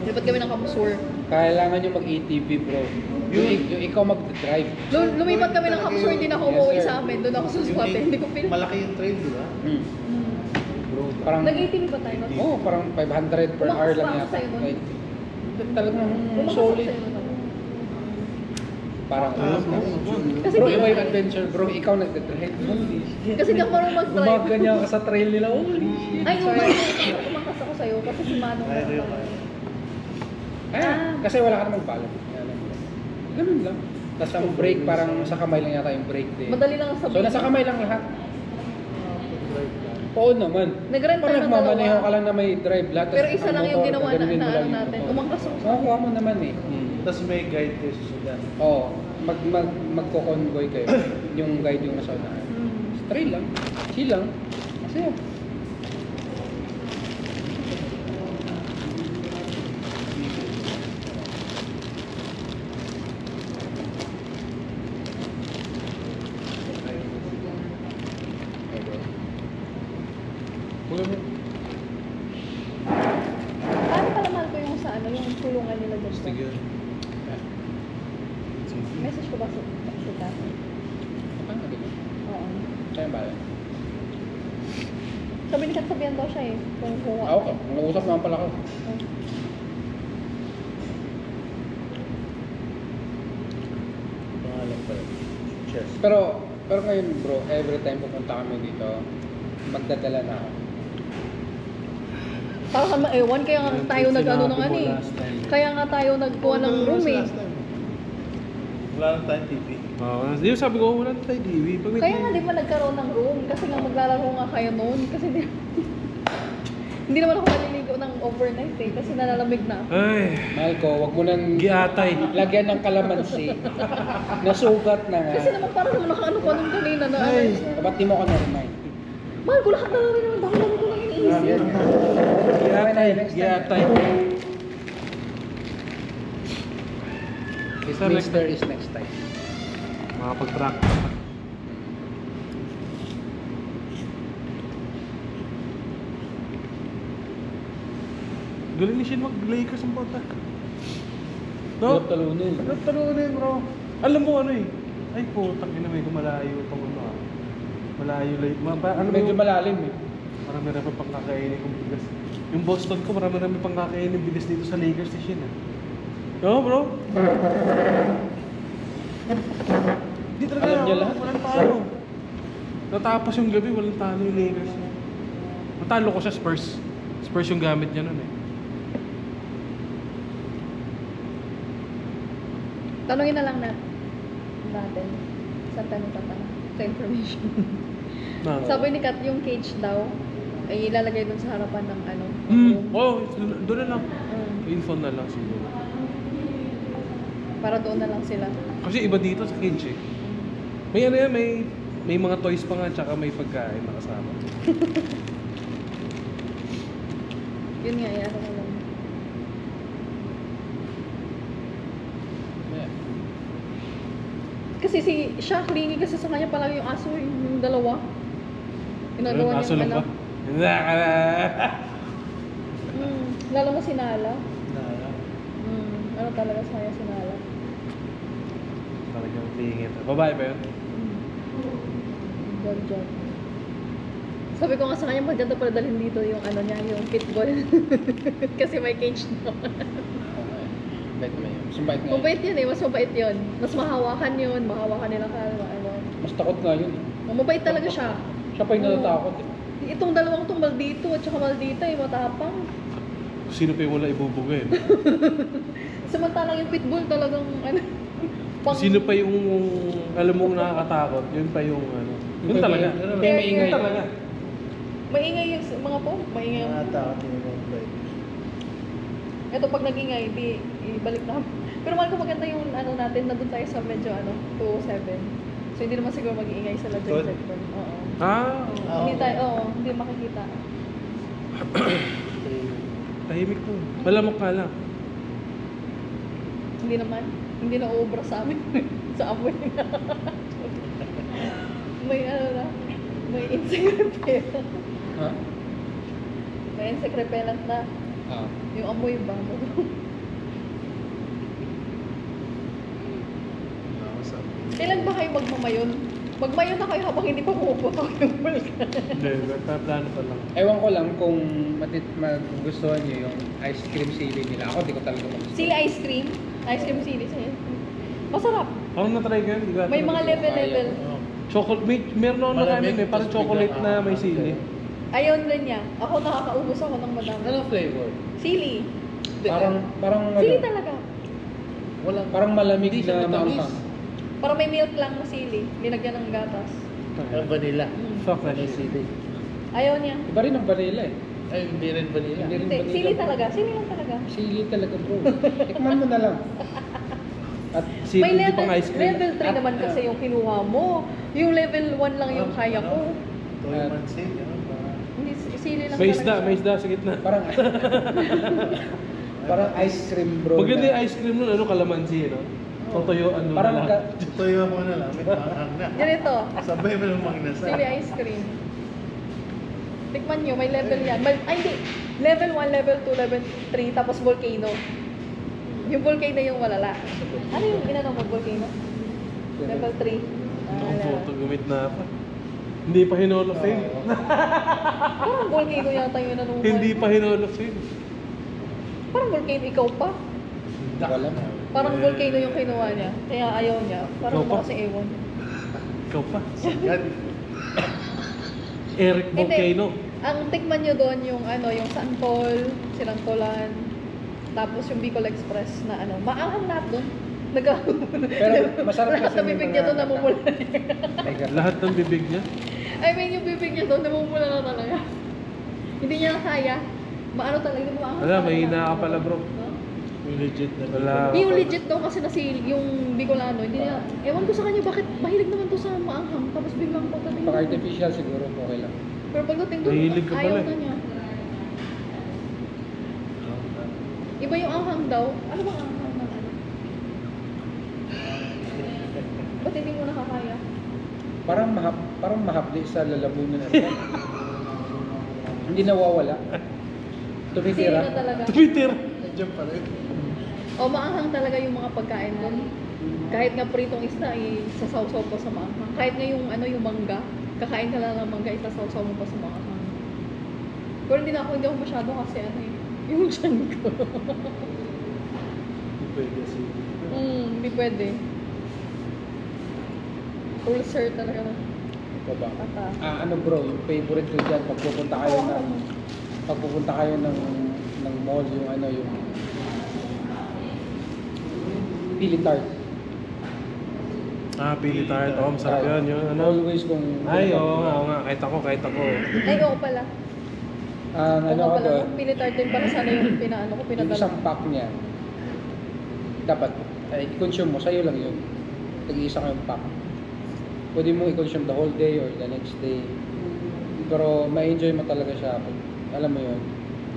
Lumipat kami ng Kamusur. Kailangan nyo mag-ATV bro. Yung ikaw mag-drive. Lumipat kami ng Kamusur, hindi na ako Yes, umuwi sir. sa amin. Doon ako sa spot. Hindi ko pin... Malaki yung trail, di ba? Bro, Parang, Nag-18 ba tayo? oh, parang 500 per hour lang Umakas pa ako yata. sa'yo nun. Like, talagang Umakas ako solid. sa'yo nun. Parang, Kasi bro, di- iba yung adventure. Bro, ikaw nag-drive. Holy shit. Kasi di ako marunong mag-drive. Gumaganyan ka sa trail nila. Holy shit. Ay, umakas ako sa'yo kasi si Manong Ay, na Rio, Kasi wala ka namang balot. Ganun lang. Tapos ang brake, parang sa kamay lang yata yung brake din. Madali lang So, sabihin. nasa kamay lang lahat. Oo naman. Nag-rent Parang tayo ng nagmamaneho dalawa. ka lang na may drive lahat. Pero isa lang yung ginawa na gaganunin mo lang yung natin. motor. Umangkas ako sa... Makukuha mo naman eh. Tapos may guide kayo sa Sudan. Oo. Magko-convoy kayo. Yung guide yung nasa unahan. Trail lang. Chill lang. Masaya. Paano pala mahal ko yung sa ano, yung tulungan nila dyan? Sige. Message ko ba sa Kat? Oo. Kaya ba? Sabi ni Kat, sabihan daw siya eh. Kung kuha. Ako ka. Nag-uusap naman pala ako. Pangalan pa rin. Chess. Pero ngayon bro, every time pupunta kami dito, magdadala na ako. Para ka ma-ewan, kaya nga tayo nag-ano ng ano eh. Kaya nga tayo nagkuha ng room eh. Wala lang tayong TV. Oo, yung sabi ko, wala na tayo TV. Pag may Kaya nga di ba nagkaroon ng room? Kasi nga maglalaro nga kayo noon. Kasi hindi naman ako maliligo ng overnight eh. Kasi nalalamig na ako. Ay, Mahal ko, wag mo nang giatay. lagyan ng kalamansi. Nasugat na nga. Kasi naman parang naman nakaano pa nung kanina na ano. Ay. Ba't di mo ko na-remind? Mahal ko lahat na lang rin naman. Dahil naman ko lang iniisip. Giatay, giatay. Isa next Mister is next time. makapag-practice pa. Galing ni Shin mag-Lakers ang bata. No? Hirap talunin. Hirap talunin bro. Alam mo ano eh. Ay putang ina, medyo malayo itong ano ah. Malayo like. Ano Medyo mo? malalim eh. Marami-rami pang kakainin kong bigas. Yung Boston ko, marami-rami pang kakainin bigas dito sa Lakers ni Shin ah. No bro? Hindi talaga Alam niya lahat. walang talo. Natapos yung gabi, walang talo yung Lakers. Natalo ko sa Spurs. Spurs yung gamit niya nun eh. Tanungin na lang natin. Saan tayo tatanong? Sa information. Sabi ni Kat, yung cage daw, ay ilalagay dun sa harapan ng ano. room. Oh, doon na lang. Mm. Info na lang siguro. Para doon na lang sila. Kasi iba dito sa cage eh. May ano yan, may mga toys pa nga, tsaka may pagkain na kasama. Yun nga, ano ko lang. Kasi si siya, clingy kasi sa kanya palagi yung aso, yung dalawa. Ginagawa niya Aso yung lang ano. ba? Lalo mo si Nala. Nala. Ano talaga sa kanya si Nala. Talagang tingin. Babae ba yun? Job. Sabi ko nga sa kanya, maganda pala dalhin dito yung ano niya, yung pitbull. Kasi may cage na. Bait naman yun. Mas mabait nga yun. Mabait yun eh, mas mabait yun. Mas mahawakan yun, mahawakan nila ka, ano. Mas takot nga yun. Mabait talaga siya. Siya pa yung natatakot eh. Itong dalawang tong Maldito at saka Maldita eh, matapang. Sino pa yung wala ibubuga eh? Samantalang yung pitbull talagang ano. Sino pa yung alam mong nakakatakot? Yun pa yung ano. Yun talaga. Yung maingay. Yun talaga. Maingay yung mga po, maingay yung... Nakatakot yung mga flight. Ito pag nag-ingay, di ibalik na. Pero mahal ko maganda yung ano natin, nandun tayo sa medyo ano, 207. So hindi naman siguro mag-iingay sa Legend Good. Sector. Oo. Ah, Hindi tayo, hindi makikita. tahimik to. Malamok ka lang. Hindi naman, hindi na uubra sa amin. Sa amoy na. May ano na, may insect repellent. Ha? May insect repellent na. Ah. Yung amoy ba? Kailan ba kayo magmamayon? Magmayon na kayo habang hindi pa pumuputok yung vulkan. Hindi, plano pa lang. Ewan ko lang kung magustuhan niyo yung ice cream sili nila. Ako, di ko talaga magustuhan. Sili ice cream? Ice cream sili sa'yo. Masarap. Parang na-try ko yun. Di ka- May mga level-level. Chocolate, meron ako nakain eh. Parang chocolate na may sili. Ayaw rin niya. Ako nakakaubos ako ng madami. Anong flavor? Sili. Parang Sili ano, talaga. Walang... parang malamig Hindi siya na matamis. maanghang. Parang may milk lang na sili. Linagyan ng gatas. Ang vanilla. Fuck that May shit. sili. Ayaw niya. Iba rin ang vanilla eh. Ay, hindi rin vanilla. Hindi rin Hindi, vanilla. sili talaga. Sili lang talaga. Sili talaga bro. Tikman mo na lang. At Sili, May hindi level, pang ice cream. level 3 naman kasi yung kinuha mo. Yung level 1 lang yung kaya ko. Toy mansil. Ano ba? Hindi, sili lang May isda, talaga. may isda sa gitna. parang parang ice cream bro. Maganda na- yung ice cream nun, ano, kalamansi, no? Tutuyo, ano Parang na lang. Toyo mo na lang. May panghang na. Ganito. Sabay mo namang nasa. Sili ice cream. Tikman nyo, may level yan. Ay, hindi. Level 1, level 2, level 3, tapos volcano. Yung volcano yung malala. Ano yung inano mo, volcano? Level 3. Ang photo, gumit na pa. Hindi pa hinolo fame. Parang volcano yata yung inano mo. Hindi pa hinolo fame. Parang volcano, ikaw pa. Wala. Parang volcano yung kinuha niya. Kaya ayaw niya. Parang Ikaw pa? mo kasi ewan. Ikaw pa. Sagad. Eric Volcano. Ang tikman nyo doon yung ano, yung San Paul, Sirantolan, tapos yung Bicol Express na ano, maanghang lahat doon. Pero masarap lahat kasi ng may bibig mga niya doon gata. namumula. May gata. Lahat ng bibig niya. I mean, yung bibig niya doon namumula na talaga. Hindi niya kaya. Maano talaga, maanghang. Wala, may talaga. hina ka pala, bro. No? Yung legit na. Wala. Yung legit daw kasi yung Bicolano, hindi niya, ewan ko sa kanya bakit mahilig naman to sa maanghang, tapos biglang pagdating Pag doon. artificial siguro okay lang. Pero pagdating doon, Mahilig ka ayaw pala na eh. niya. Iba yung anghang daw. Ano bang anghang ng ano? Ba't hindi mo nakakaya? Parang mahapdi sa lalamunan natin. Hindi nawawala. Sili Tumitira. na talaga. Twitter. Nandiyan pa rin. O maanghang talaga yung mga pagkain doon. Kahit nga pritong isda, isasawsaw pa sa maanghang. Kahit nga yung ano yung mangga, kakain ka lang ng mangga, isasawsaw mo pa sa maanghang. Pero hindi ako masyado kasi ano eh. Yung tiyan ko. Hindi pwede kasi. Hindi pwede. Ulcer talaga na. Ikaw ba? Ata. Ano bro, yung favorite ko dyan, pagpupunta kayo ng mall, yung ano, yung pili tart. Ah, pili tart. Oh, masarap yun. Yung ano. Always kung... Ay, oo nga. Kahit ako. Ay, oo pala. Ang ano Oo ko pala. doon, Pinitar din pala sana yung pinaano ko, yung pinadala. isang pack niya, dapat, i-consume mo, sa'yo lang yun. Tag-iisa kayong pack. Pwede mo i-consume the whole day or the next day. Pero ma-enjoy mo talaga siya. Alam mo yun.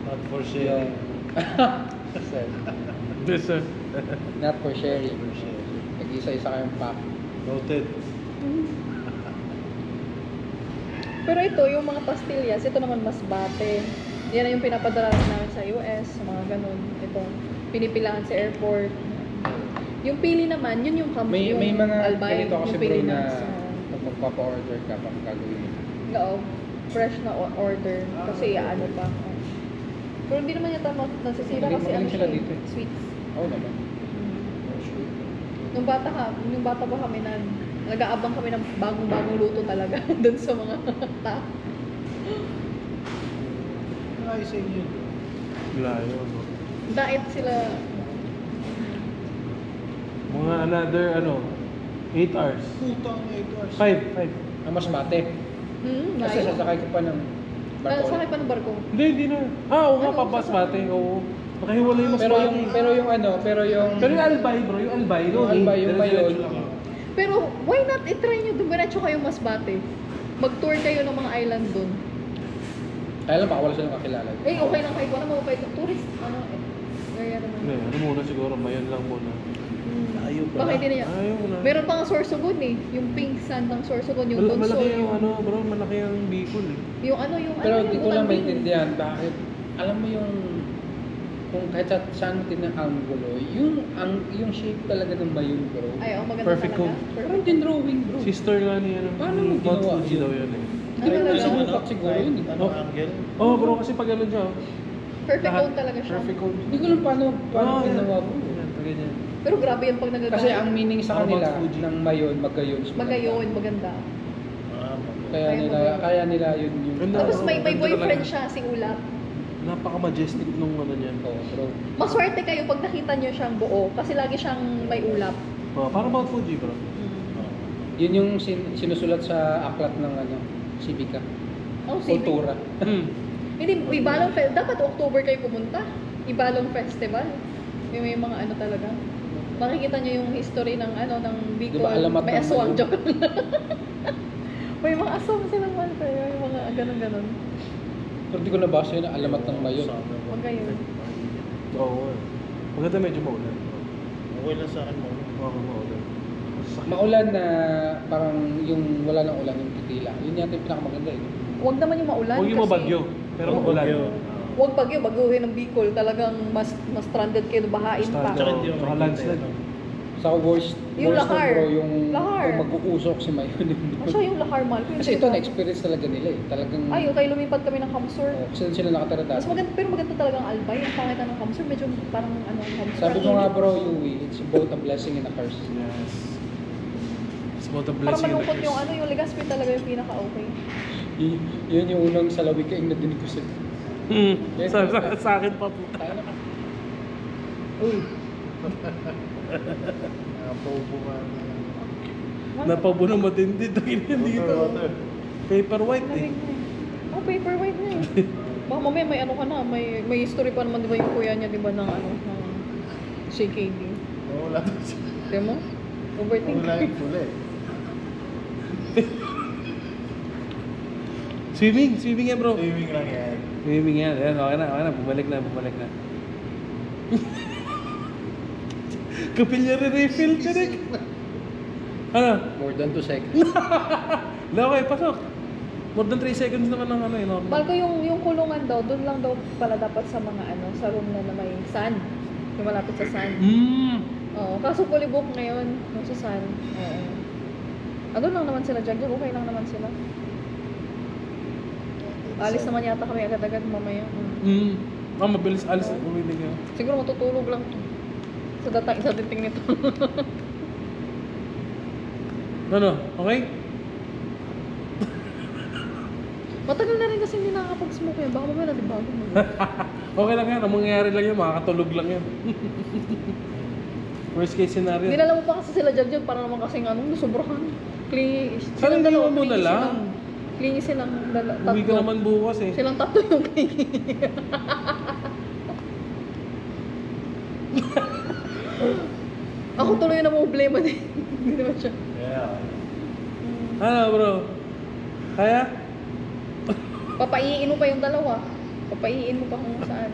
Not for Yung... sharing. Yes, sir. Not for sharing. For sharing. Tag-isa-isa kayong pack. Noted. Pero ito, yung mga pastillas, ito naman mas bate. Yan na yung pinapadala namin sa US, sa mga ganun. Ito, pinipilaan sa airport. Yung pili naman, yun yung May yung mga Albay, ganito kasi yung bro pili na nuts, pag magpapa-order ka, pag gagawin. oo, fresh na order. Kasi ano pa. Pero hindi naman yata nasisira kasi Magaling ano sila siya, dito eh. sweets. Oo naman. Nung bata ba kami Nag-aabang kami ng bagong-bagong luto talaga doon sa mga tao. Ayos sa inyo. Layo, no? Diet sila. Mga another, 8 hours. Putang 8 hours. 5. Ang Masbate. Kasi Layo. sasakay ko pa ng barko. Sakay pa ng barko. Hindi na. Oo nga, Ano, Masbate. Oo. Nakahiwalay yung Pero Masbate. yung pero yung Pero yung Albay, bro. Yung Albay. Yung Albay, yung Mayon. Pero why not i-try nyo dumiretso kayo Masbate? Mag-tour kayo ng mga island doon. Kaya lang baka wala silang kakilala. Eh, okay lang kayo. Ano mo pa ito? Tourist, area naman. Hindi, muna siguro. Mayon lang muna. Ayaw pala. Baka hindi na yan. Ayaw na. Meron pa nga Sorsogon eh. Yung pink sand ng Sorsogon, yung Donsol. Malaki yung bro. Malaki yung Bicol eh. Yung Pero yung di ko lang Utang Bing. maintindihan bakit alam mo yung kung kahit saan mo tinang angulo, yung shape talaga ng Mayon, bro. Ay, maganda Perfect talaga. cone. Parang drawing, bro. Sister nga niya. Paano mo Mount ginawa Fuji yun? daw yun eh. Ano Pero talaga? sinukat siguro yun eh. Anong angle? Oh bro, kasi pag ano siya. Perfect cone talaga siya. Perfect cone. Hindi ko lang paano ginawa, bro. Yan, ganyan. Pero grabe yan pag nagagawa. Kasi ang meaning sa Parang kanila Mount Fuji. ng Mayon, magayon. Magayon, maganda. Kaya nila yun yung... Ganda. Tapos may Ganda boyfriend talaga. siya, si Ulat. Napaka-majestic nung niya. Oo, bro. Maswerte kayo pag nakita niyo siyang buo kasi lagi siyang may ulap. Oh, parang Mount Fuji bro. Yun yung sinusulat sa aklat ng Civica. Oh, sige. Kultura. Hindi, Ibalong dapat October kayo pumunta. Ibalong Festival. May mga ano talaga. Makikita niyo yung history ng ng Bicol. Di ba alamat may ng aswang Mayon? joke. May mga aswang silang malta, yung mga ganun-ganun. Pero di ko nabasa yun, alamat ng Mayon. Huwag kayo. Oo. Maganda medyo maulan. Okay lang sa akin mo. Oo, maulan. Maulan na parang yung wala ng ulan, yung titila. Yun yata yung pinakamaganda eh. Huwag naman yung maulan. Huwag yung kasi- mabagyo, pero maulan. Huwag bagyo, baguhin ng Bicol. Talagang mas stranded kayo, bahain pa. Tsaka hindi mo Tsaka makikita landslide. yun. Sa worst Yung worst lahar. bro, yung Lahar. kung mag-uusok si Mayon. Siya yung lahar mal. Kasi ito na-experience talaga nila eh. Talagang... Ay, tayo lumipat kami ng Kamsur. Kasi doon sila nakatira Mas dati. maganda, pero maganda talaga ang Albay. Ang pangitan ng Kamsur, medyo parang Kamsur. Sabi Ang ko nga init. bro, Yui, it's both a blessing and a curse. Yes. It's about a Parang blessing and a malungkot curse. yung Legazpi talaga yung pinaka-okay. Yun yung unang salawik kaing nadinig ko sa... Yes, Sa akin pa po. Uy, Napaupo nga na. Napabo na matindi dito. Water. Paper white eh. Lamig na eh. Oh, paper white na eh. Baka mamaya may ano ka na, may history pa naman di ba yung kuya niya, di ba, ng ng CKD. Wala. Di mo? Overthink. Wala yung pula eh. Swimming yan bro. Swimming lang yan. Swimming yan. Ayan, okay na. Bumalik na. Capillary refill, Derek. Ano? more than 2 seconds. Okay, pasok. More than 3 seconds naman ng normal. Balko yung kulungan daw, doon lang daw pala dapat sa mga sa room na may sand. Yung malapit sa sand. Oo, kaso fully book ngayon, yung sa sand. Oo. Ano lang naman sila dyan, okay lang naman sila. Alis naman yata kami agad-agad mamaya. Mabilis alis. Umilig yun. Siguro matutulog lang to. Sa dating nito. Ano? Okay? Matagal na rin kasi hindi nakakapag-smoke yan. Baka mamaya nadibago mo. Okay lang yan. Ang mangyayari lang yun, makakatulog lang yan. Worst case scenario. Dinala mo pa kasi sila dyan para naman kasing sobrahan. Clingy. Sana hindi mo muna lang. Clingy silang tatlo. Uwi ka naman bukas eh. Silang tatlo yung clingy. Ako tuloy na problema din. Hindi naman siya. Yeah. Ano bro? Kaya? Papaiin mo pa yung dalawa. Papaiin mo pa kung saan.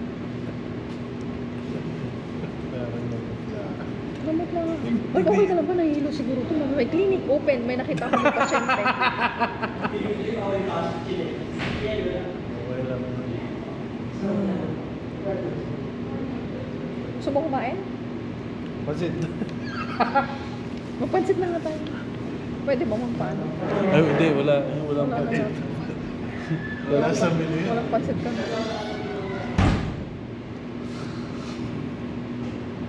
Gamot lang. Ay, okay ka na ba? Nahihilo siguro ito. May clinic open. May nakita ko ng pasyente. Okay lang. Gusto mo kumain? Pansit. Magpansit na nga tayo. Pwede ba magpaano? Ay, hindi. Walang Wala na pansit. lang. Wala sa menu yun. Walang pansit ka na.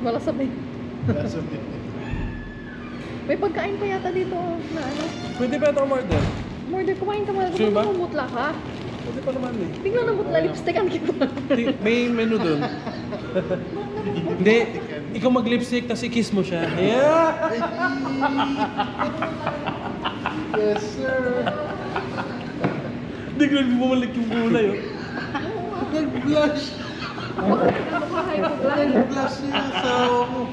Wala sabi. Wala sa menu. May pagkain pa yata dito na ano. Pwede ba ito umorder? Murder, kumain ka muna. Sure ba? Mamumutla ka. Pwede pa naman eh. Tingnan na mutla, lipstickan kita. May menu dun. Hindi, ikaw mag-lipstick tapos i-kiss mo siya. Yeah! Yes, sir. Hindi ko bumalik yung kulay oh. Nag-blush. Nag-blush niya sa mo.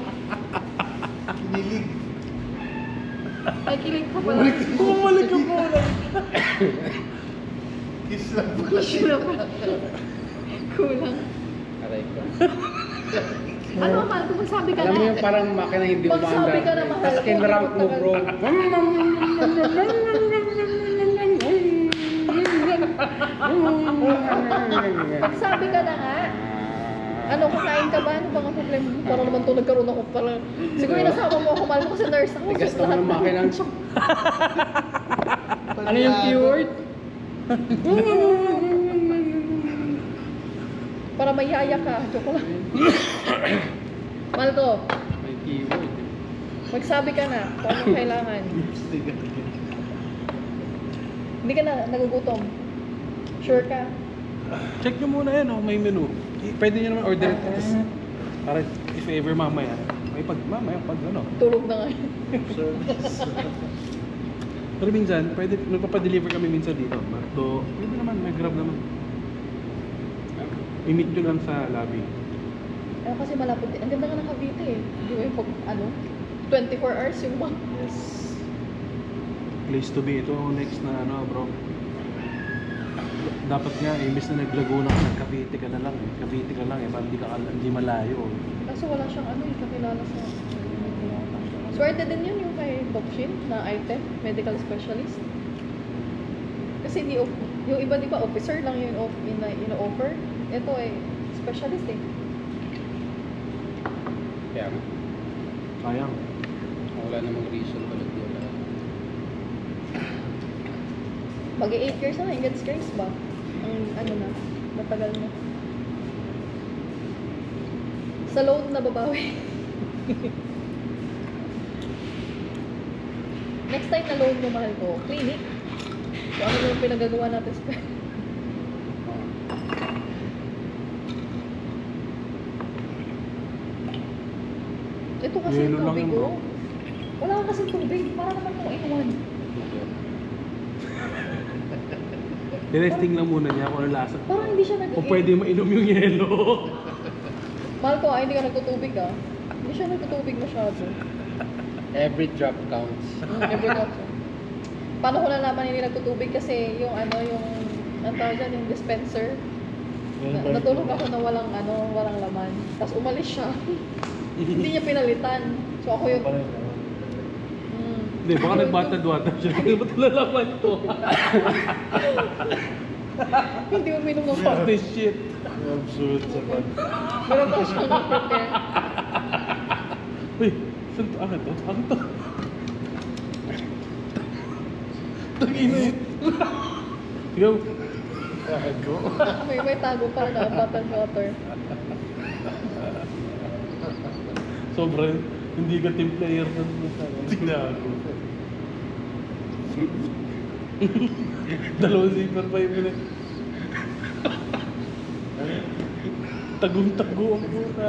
Kinilig. Ay, kilig ka pala. Bumalik yung kulay. Kiss lang po. Issue na pala. Kulang. Aray ko. Ano, mahal ko magsabi ka Alam mo na. yung parang makina hindi Magsabi umaandar. ka na, mahal Tapos ko. kinrank mo, bro. Magsabi ka na nga. Ano, kakain ka ba? Ano bang ang problema mo? Parang naman to nagkaroon ako. Parang, siguro yung nasama mo ako, mahal ko kasi nurse ako. Tigas so naman ng lahat- makina. Ano yung keyword? Para mayaya ka. Joke lang. Mahal ko, May keyword. magsabi ka na kung anong kailangan. Hindi ka na nagugutom. Sure ka? Check nyo muna yan oh, may menu. Pwede nyo naman order ito. Tapos, para if ever mamaya, mamaya pag ano. Tulog na nga. Service. Pero minsan, pwede, nagpapadeliver kami minsan dito. Marto, pwede naman, may grab naman. I-meet nyo lang sa lobby. Ano kasi malapit din. Ang ganda nga ng Cavite eh. Di ba yung pag, 24 hours yung mga. Yes. Place to be. Ito ang next na ano bro. Dapat nga, imbes na naglaguna ka, nag-Cavite ka na lang. Cavite ka lang eh, parang hindi malayo. Kaso wala siyang kakilala sa. Swerte din yun yung kay Doc Shin na item, medical specialist. Kasi hindi, yung iba di ba officer lang yung ino-offer. Ito eh, specialist eh. Kaya nga. Sayang. Wala namang reason talaga wala. Mag-8 years na, Ingat's Grace ba? Ang ano na, matagal na. Sa loan na babawi. Next time na loan mo, mahal ko, clinic. So ano yung pinagagawa natin sa ito kasi Yelo yung lang tubig yun, ko. bro. Wala ka kasi tubig. Para naman kung inuwan. Tinesting lang muna niya kung ano lasa. Parang hindi siya Kung pwede mainom yung yelo. Mahal ko, hindi ka nagtutubig ah. Hindi siya nagtutubig masyado. Every drop counts. Every time. Paano ko nalaman hindi nagtutubig? Kasi yung ang tawag dyan, yung dispenser. Natulog ako na walang laman. Tapos umalis siya. Hindi niya pinalitan. So ako yung... Hindi, baka nagbatad-watad siya. Hindi ba talalaman to? Hindi uminom ng Fuck this shit. Absurd sa pag. Meron pa siyang prepare. Uy, saan to? Akin to? Akin to? Tangina yun. Ikaw. Gago. May tago pa na bottled water. Sobrang hindi ka team player na Tinago. Dalawang zipper pa yung pinag... Tagong-tago ang puta.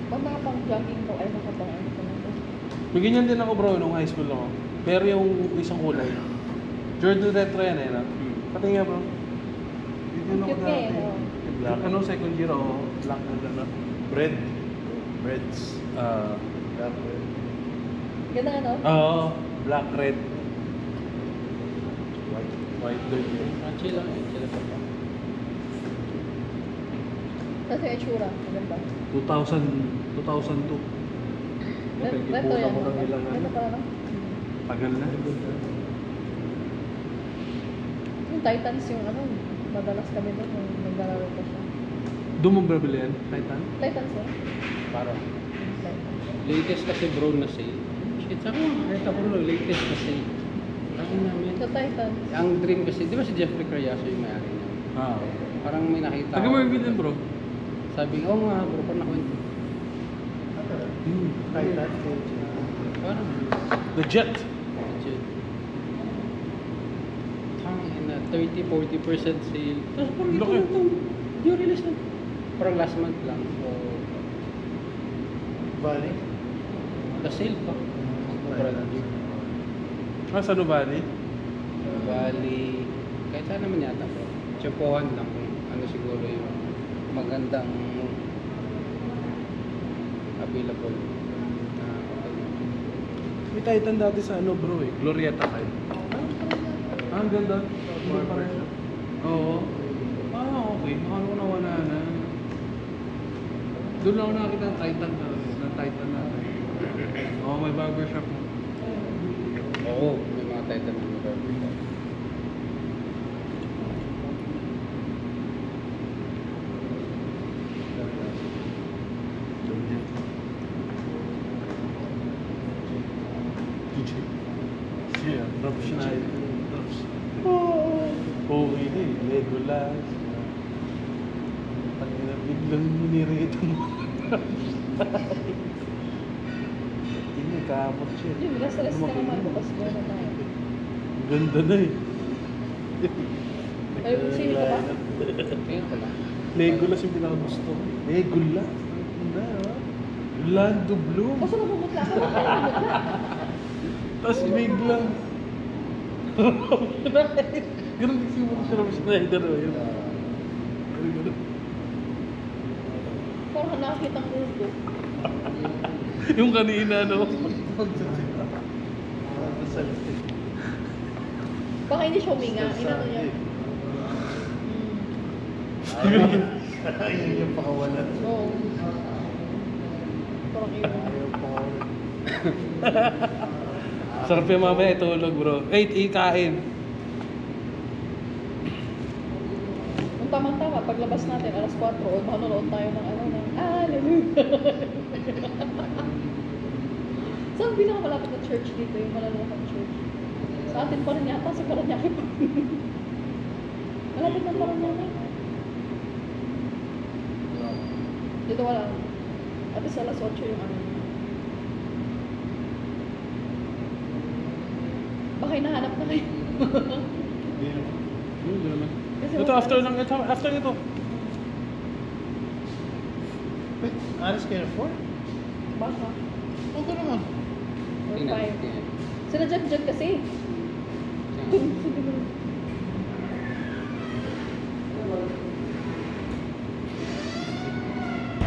Pag mga pang jogging ko, ay makapang ano ko na to. May ganyan din ako bro nung high school ako. Pero yung isang kulay. Jordan Retro yan eh. No? Pati nga bro. Yun ako Cute nga eh, dati. no? Black. Ano second year ako? Black na gano'n. Bread. Breads. Ah. Black bread. Ganda ano? Oo. Black, red. White. White dirt yun. Chill lang eh. Chill lang pa. Kasi yung itsura, maganda. 2002. Reto yan. Mo ng ilang Reto ano. pa lang. Tagal na. Yung Titans yung madalas kami doon nung naglalaro pa siya. Doon mo babili yan? Titan? Titans ba? Parang. Titans. Latest kasi bro na sale. Shit, saan ko makakita bro? Latest na sale. Akin namin. Sa Titans. Ang dream kasi, di ba si Jeffrey Carriazo yung may-ari niya? Ah. Parang may nakita Taga Marvin din bro. Sabi, oo nga bro, parang nakwento. Titan. Parang The Jet. budget. Tangin na 30-40% sale. Tapos parang ito Laki. lang itong new release na. Parang last month lang. So, Bali. the sale pa. Brand new. Sa Nuvali? Bali, kahit saan naman yata bro. Tsupuhan lang kung ano siguro yung magandang available na May Titan dati sa ano bro eh. Glorieta kayo. Ang ganda. More pa rin siya. Oo. Okay. Akala ko nawala na. Doon lang ako nakakita ng Titan na Titan na. Oo, may barbershop na. Oo, may mga Titan na barbershop. Yeah, drops na drops. Okay na eh. Legolas. Pagina biglang nirito mo. Hindi, kamot siya. Yun, rest-rest ka naman. Bukas doon na tayo. Ganda na eh. Ay, sino ka ba? Ayun ko lang. Legolas yung pinakagusto ko. Legolas. Ganda ah. Orlando Bloom. Kaso nabumutla ka. Bakit nabumutla? Tapos biglang... Ganun din siguro siya ng Schneider. Yun. Ganun. Parang nakakita ang urgo. Yung kanina, no? Baka hindi siya huminga. Inano niya. Ayun yung pakawalan. Oo. Parang yun. Ayaw pakawalan. Sarap yung mamaya itulog, bro. Ikain. Kung tamang-tama, paglabas natin, alas 4, o manonood tayo ng ano, ng hallelujah. Saan ang pinakamalapit na church dito, yung malalakang church? Sa atin pa rin yata, sa Paranaque pa. Malapit ng Paranaque. Dito wala. At sa alas 8 yung ano. Baka hinahanap na kayo. Hindi naman. Kasi Ito, wala- after lang. After ito. Wait, alis kayo na 4? Baka. Okay naman. Or Tingnan, 5. tingnan. Sila dyan kasi.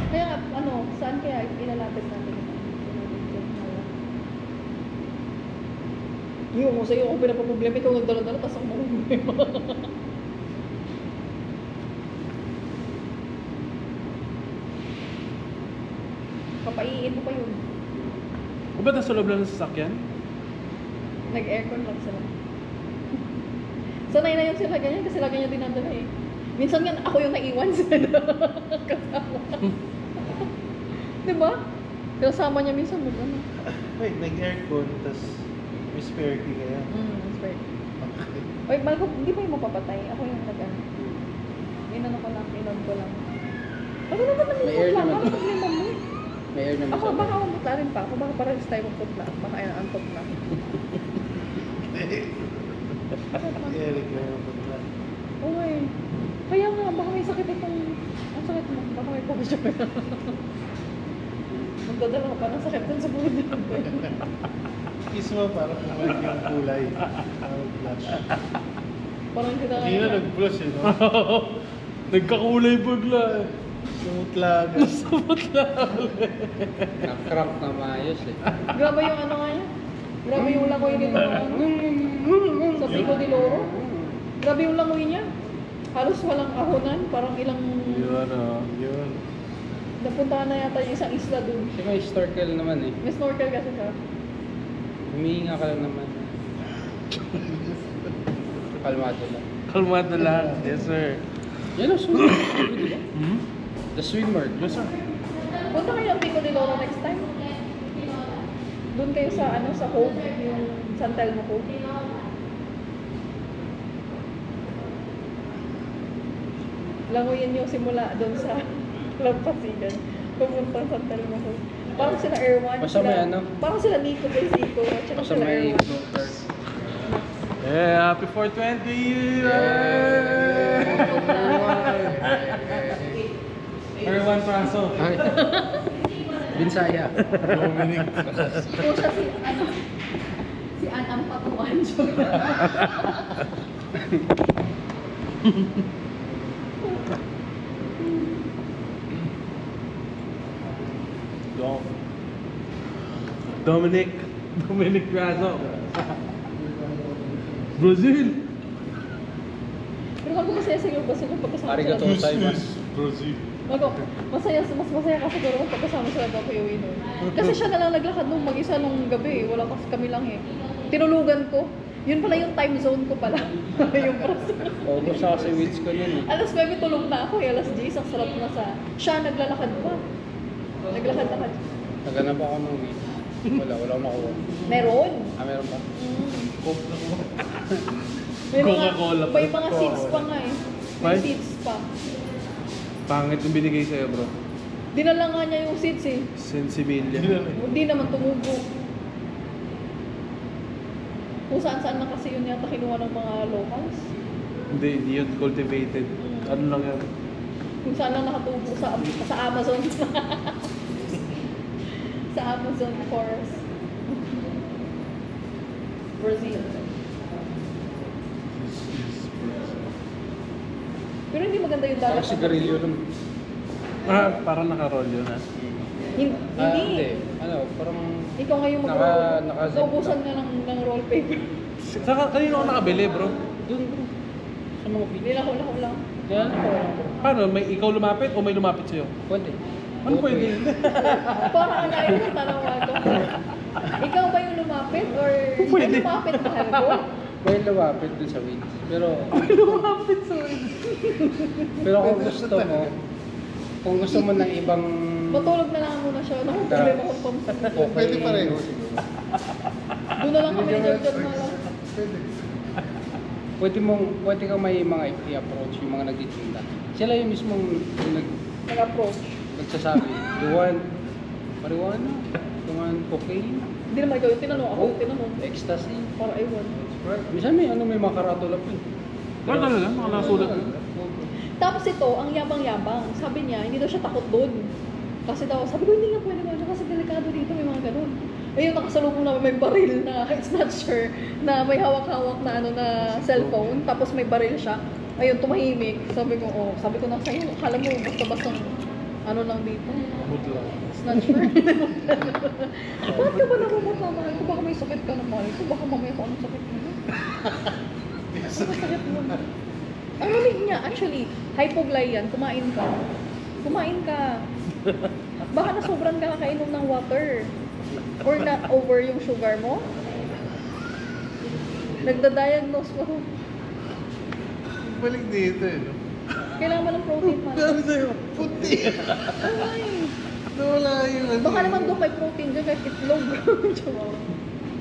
Kaya ano, saan kaya ilalapit natin? Yung ko sa'yo, kung pinapaproblema, ikaw nagdala-dala, tapos ako problema. Papaiin mo pa yun. O ba't nasa loob lang ng sasakyan? Nag-aircon lang sila. Sanay na yun sila ganyan kasi lagi niya dinadala eh. Minsan yan, ako yung naiwan sila kasama. Diba? Kasama niya minsan mo ano. Wait, nag-aircon, tas may spare key kaya. Spare. Oy, Marco, hindi pa yung mapapatay. Ako yung nag-ano. Inano ko lang, inon ko lang. Ano naman May namin air mutla? naman. Bakit problema mo? May air naman Ako, sa baka mutla rin pa ako. Baka parang tayo magputla. Baka yan, antok na. Eric na yung pagla. Uy. Kaya nga, baka may sakit itong... Ang sakit mo. Baka may pag-shock na. Magdadala ka pa ng sakit dun sa buhay natin. Kiss mo para kumalik yung kulay. Blush. Parang hindi na Hindi na nag-blush eh, no? Nagkakulay bigla eh. Sumutla agad. Na-crack na maayos eh. Grabe yung ano nga yan. Grabe yung langoy nito. Sa Pico de Loro. Grabe yung langoy niya. Halos walang ahonan. Parang ilang... Yun ah. Yun. Napuntahan na yata yung isang isla dun. Kasi may snorkel naman eh. May snorkel kasi siya. Humihinga ka lang naman. Kalmado lang. Kalmado lang. Yes, sir. Yan ang swimmer. Di ba? Hmm? The swimmer. Yes, sir. Punta kayo ang Pico de Loro next time. Doon kayo sa ano sa Cove, yung San Telmo Cove. Langoyin yung simula doon sa Lampasigan. Pupuntang San Telmo Cove. Parang sila Erwan. Basta may ano? Parang sila Nico kay Zico. At saka Basta sila may Erwan. floater. Yeah, happy 420 Erwan Praso. Binsaya. O siya si, ano, si Anang Patuan. Dominic Praso. Brazil. Pero kung masaya siguro ba sila pagkasama Arigato sila? gozaimasu. Brazil. Mas masaya ka siguro kung pagkasama sila daw Kuya Wino. Kasi siya na lang naglakad nung mag-isa nung gabi. Wala kasi kami lang eh. Tinulugan ko. Yun pala yung time zone ko pala. Yung Brazil. Ubus na kasi wheels ko yun eh. Alas 9 tulog na ako eh. Alas 10 ang sarap na sa... Siya naglalakad pa. Naglakad-lakad. Naghanap ako ng wheels. Wala akong nakuha. Meron. Meron pa? May mga, Coca-Cola pa. may mga seats pa nga eh. May May? seats pa. Pangit yung binigay sa'yo, bro. Dinala nga niya yung seats eh. Sensibilia. Hindi naman tumubo. Kung saan-saan na kasi yun yata kinuha ng mga locals. Hindi yun cultivated. Ano lang yan? Kung saan lang nakatubo sa Amazon. Sa Amazon forest. Brazil. Pero hindi maganda yung dagat. Parang sigarilyo naman. Parang naka-roll yun, ha? Hindi. Ano, parang... Ikaw ngayon Naka-zip Naubusan nga ng roll paper. Saka kanino ako nakabili, bro? Doon bro. Sa mga Hindi pili. lang ako lang. Yan ako. Paano? May ikaw lumapit o may lumapit sa'yo? Pwede. Ano pwede? Parang ang layo ng tanawan ko. Ikaw ba yung lumapit or Pwede. may lumapit mahal ko? May lumapit dun sa wheels. Pero... Lumapit sa'yo. Pero kung gusto mo ng ibang... Matulog na lang muna siya. Naku, problema ko pa sa Okay, Pwede pareho siguro. Doon na lang kami ni George na lang. Pwede kang may mga i-approach yung mga nagtitinda. Sila yung mismong Nag-approach. nagsasabi, you want marijuana? You want cocaine? Hindi naman ikaw yung tinanong. Ako yung tinanong. Ecstasy? Para ewan. Minsan may mga karatula po eh. Ano talaga? Mga nasulat. Tapos ito, ang yabang-yabang. Sabi niya, hindi daw siya takot doon. Kasi daw, sabi ko, hindi nga pwede mo. Kasi delikado dito, may mga ganun. Ayun, nakasalubong na may baril na snatcher na may hawak-hawak na na cellphone. Tapos may baril siya. Ayun, tumahimik. Sabi ko, sabi ko na sa'yo, akala mo, basta-basta ano lang dito. Butla. Snatcher. Bakit ka ba namumutla, mahal ko? Baka may sakit ka na, mahal ko. Baka mamaya ko anong sakit mo. Ano sakit mo? Ang malig niya, actually, hypoglycemia yan, kumain ka. Kumain ka. Baka nasobran ka kakainom ng water. Or na over yung sugar mo. Nagda-diagnose mo. Balik dito eh. No? Kailangan mo ng protein man. Ano sa'yo? Puti. Ay, Wala yung ano. baka naman doon may protein dyan kahit itlog.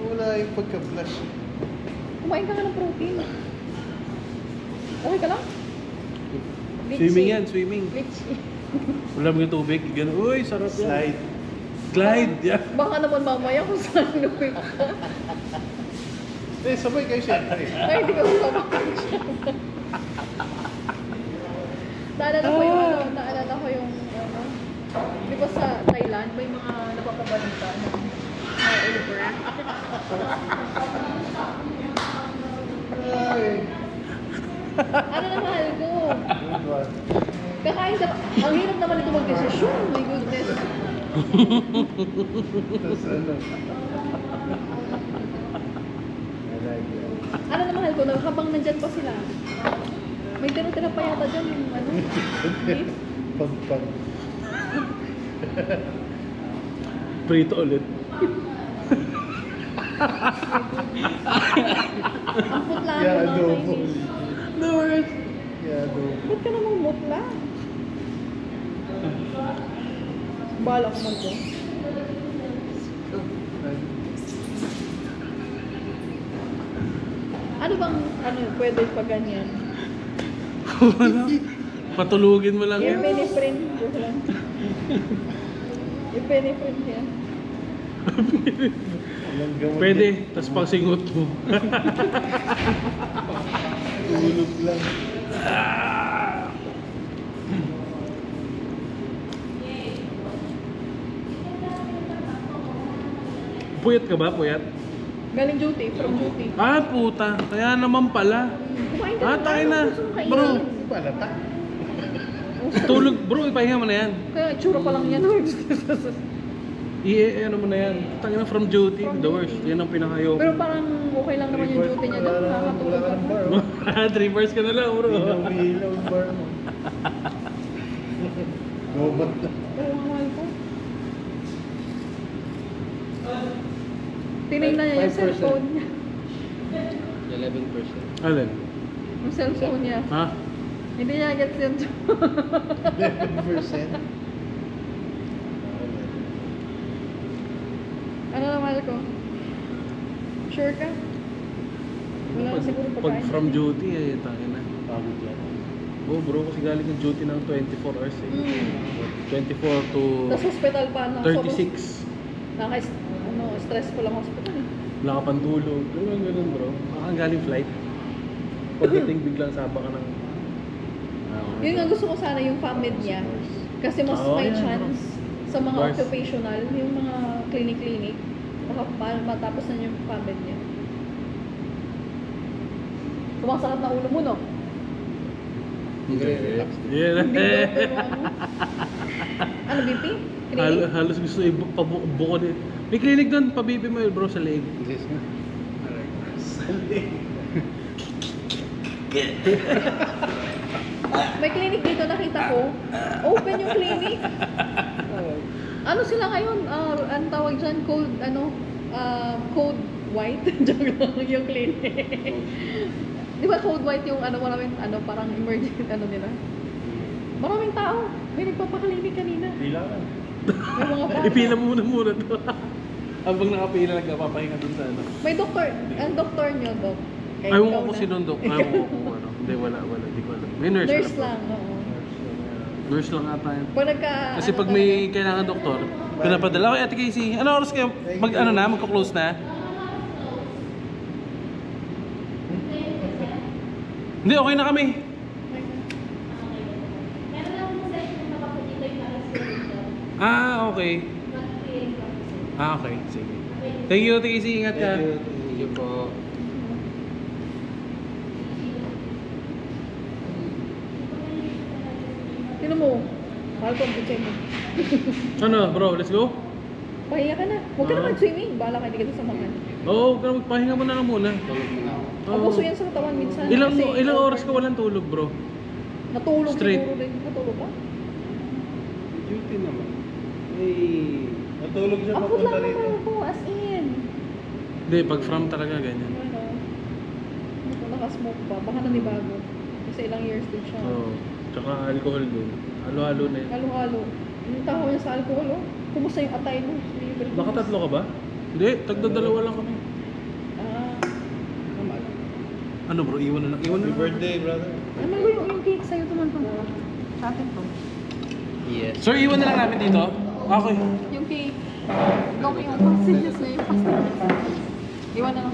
Wala yung pagka-flash. Kumain ka nga ng protein. Okay ka lang? Swimming yan, swimming. Litchi. Wala mo yung tubig. Ganun. Uy, sarap yan. Slide. Glide. Yeah. Baka naman mamaya kung saan luwi ka. Eh, sabay kayo siyempre. Ay, hindi ka kumakain siya. Naalala ko yung, di ba sa Thailand, may mga napapabalita na over. Ano na mahal ko? Kakain ka, ang hirap naman ito mag-desisyon, my goodness. Tapos ano? Ano na mahal ko, habang nandyan pa sila, may tira-tira pa yata dyan yung ano, beef. Pag-pag. Prito ulit. Ang putla Yeah, na adobo. No worries. Yeah, adobo. Ba't ka namang mutla? Bahala ko man ko. Ano bang, pwede pa ganyan? Wala. Patulugin mo lang yan. Yung minifrin, joke lang. Yung penny-friend niya. Walang gamot. Pwede, tapos pang singot mo. Tulog lang. Puyat ka ba, puyat? Galing duty, from duty. Ah, puta. Kaya naman pala. Kumain ka Ah, na. tayo na. Gusto mo kainin? Bro, Balata. tulog. Bro, ipahinga mo na yan. Kaya itsura pa lang yan. Ano mo na yan. Tangina from duty, the worst. Yan ang pinakayo. Pero parang okay lang naman yung duty niya doon. Nakakatulog Wala ka ka ng pa. bar. 3 bars ka na lang, bro. Ilaw ang bar mo. Gobat na. Pero ang mahal ko. Tinignan niya yung 5%. cellphone niya. 11%. Alin? Yung cellphone niya. Ha? Hindi niya gets yun. 11%. Ano na mahal ko? Sure ka? Wala na siguro Pag pagkain. from duty, eh, tangina. Pagod yan. Oh, bro, kasi galing ng duty ng 24 hours eh. Mm. 24 to Tapos hospital pa na. 36. Stressful ang hospital eh. Wala ka pang tulog. Ganun, bro. Kung galing flight. Pagdating biglang saba ka ng... Yun nga gusto ko sana yung family niya. Kasi mas Oo, may yan, chance sa mga Bars. occupational, yung mga clinic-clinic, matapos na yung family niya. Sumasakit na ulo mo, no? Relax. Yeah. Hindi ba? Pero ano, BP? Clinic? Halos gusto ibuko din. May clinic doon, pabibi mo yun, bro, sa leeg. Yes, nga. May clinic dito nakita ko. Open yung clinic. Ano sila ngayon? Ano tawag dyan? Code white? Joke lang yung clinic. Di ba code white yung maraming parang emergency nila? Maraming tao. May nagpapaklinik kanina. Pila ka. May mga bata. Ipila mo muna to. Habang nakapila, nagpapahinga doon sa ano. May doktor. Ang doktor nyo, Dok. Kaya Ayaw ikaw ko na. si Don Doc. Ayaw ko kung ano. Hindi, wala. Di ko alam. May nurse, Nurse bro. lang, oo. Nurse lang ata yun. Pag nagka... Kasi pag may kailangan doktor, pinapadala ko, Ate Casey, ano oras kayo? Magko-close na? Hindi, okay na kami. Ah, okay. Ah, okay. Sige. Thank you, Ate Casey. Ingat ka. Thank you po. Sino mo? Mahal ko ang picture mo. Ano, bro? Let's go? Pahinga ka na. Huwag ka na Ah. mag-swimming. Bahala ka, hindi ka sasamahan. Oo, huwag ka na magpahinga mo na lang muna. Tulog muna ako. Ang puso yan sa katawan minsan. Ilang oras ka walang tulog, bro? Natulog Straight. siguro din. Natulog ka? Duty naman. May... Natulog siya Ako papunta lang rito. naman ako, as in. Hindi, pag from talaga ganyan. Ano? Kung nakasmoke pa, baka nanibago. Kasi ilang years din siya. Oo. Tsaka alcohol din. Halo-halo na yun. Halo-halo. Yung tao niya sa alcohol, oh. Kumusta yung atay mo? Nakatatlo ka ba? Hindi, tagdadalawa lang kami. Ah. Normal. Ano bro, iwan na lang. Iwan na Happy lang. birthday, brother. Ano yung cake sa'yo naman pa? Sa akin to. Yes. Sir, iwan na lang namin dito. Okay. Yung cake. Dok, yung pastillas na yung pastillas. Iwan na lang.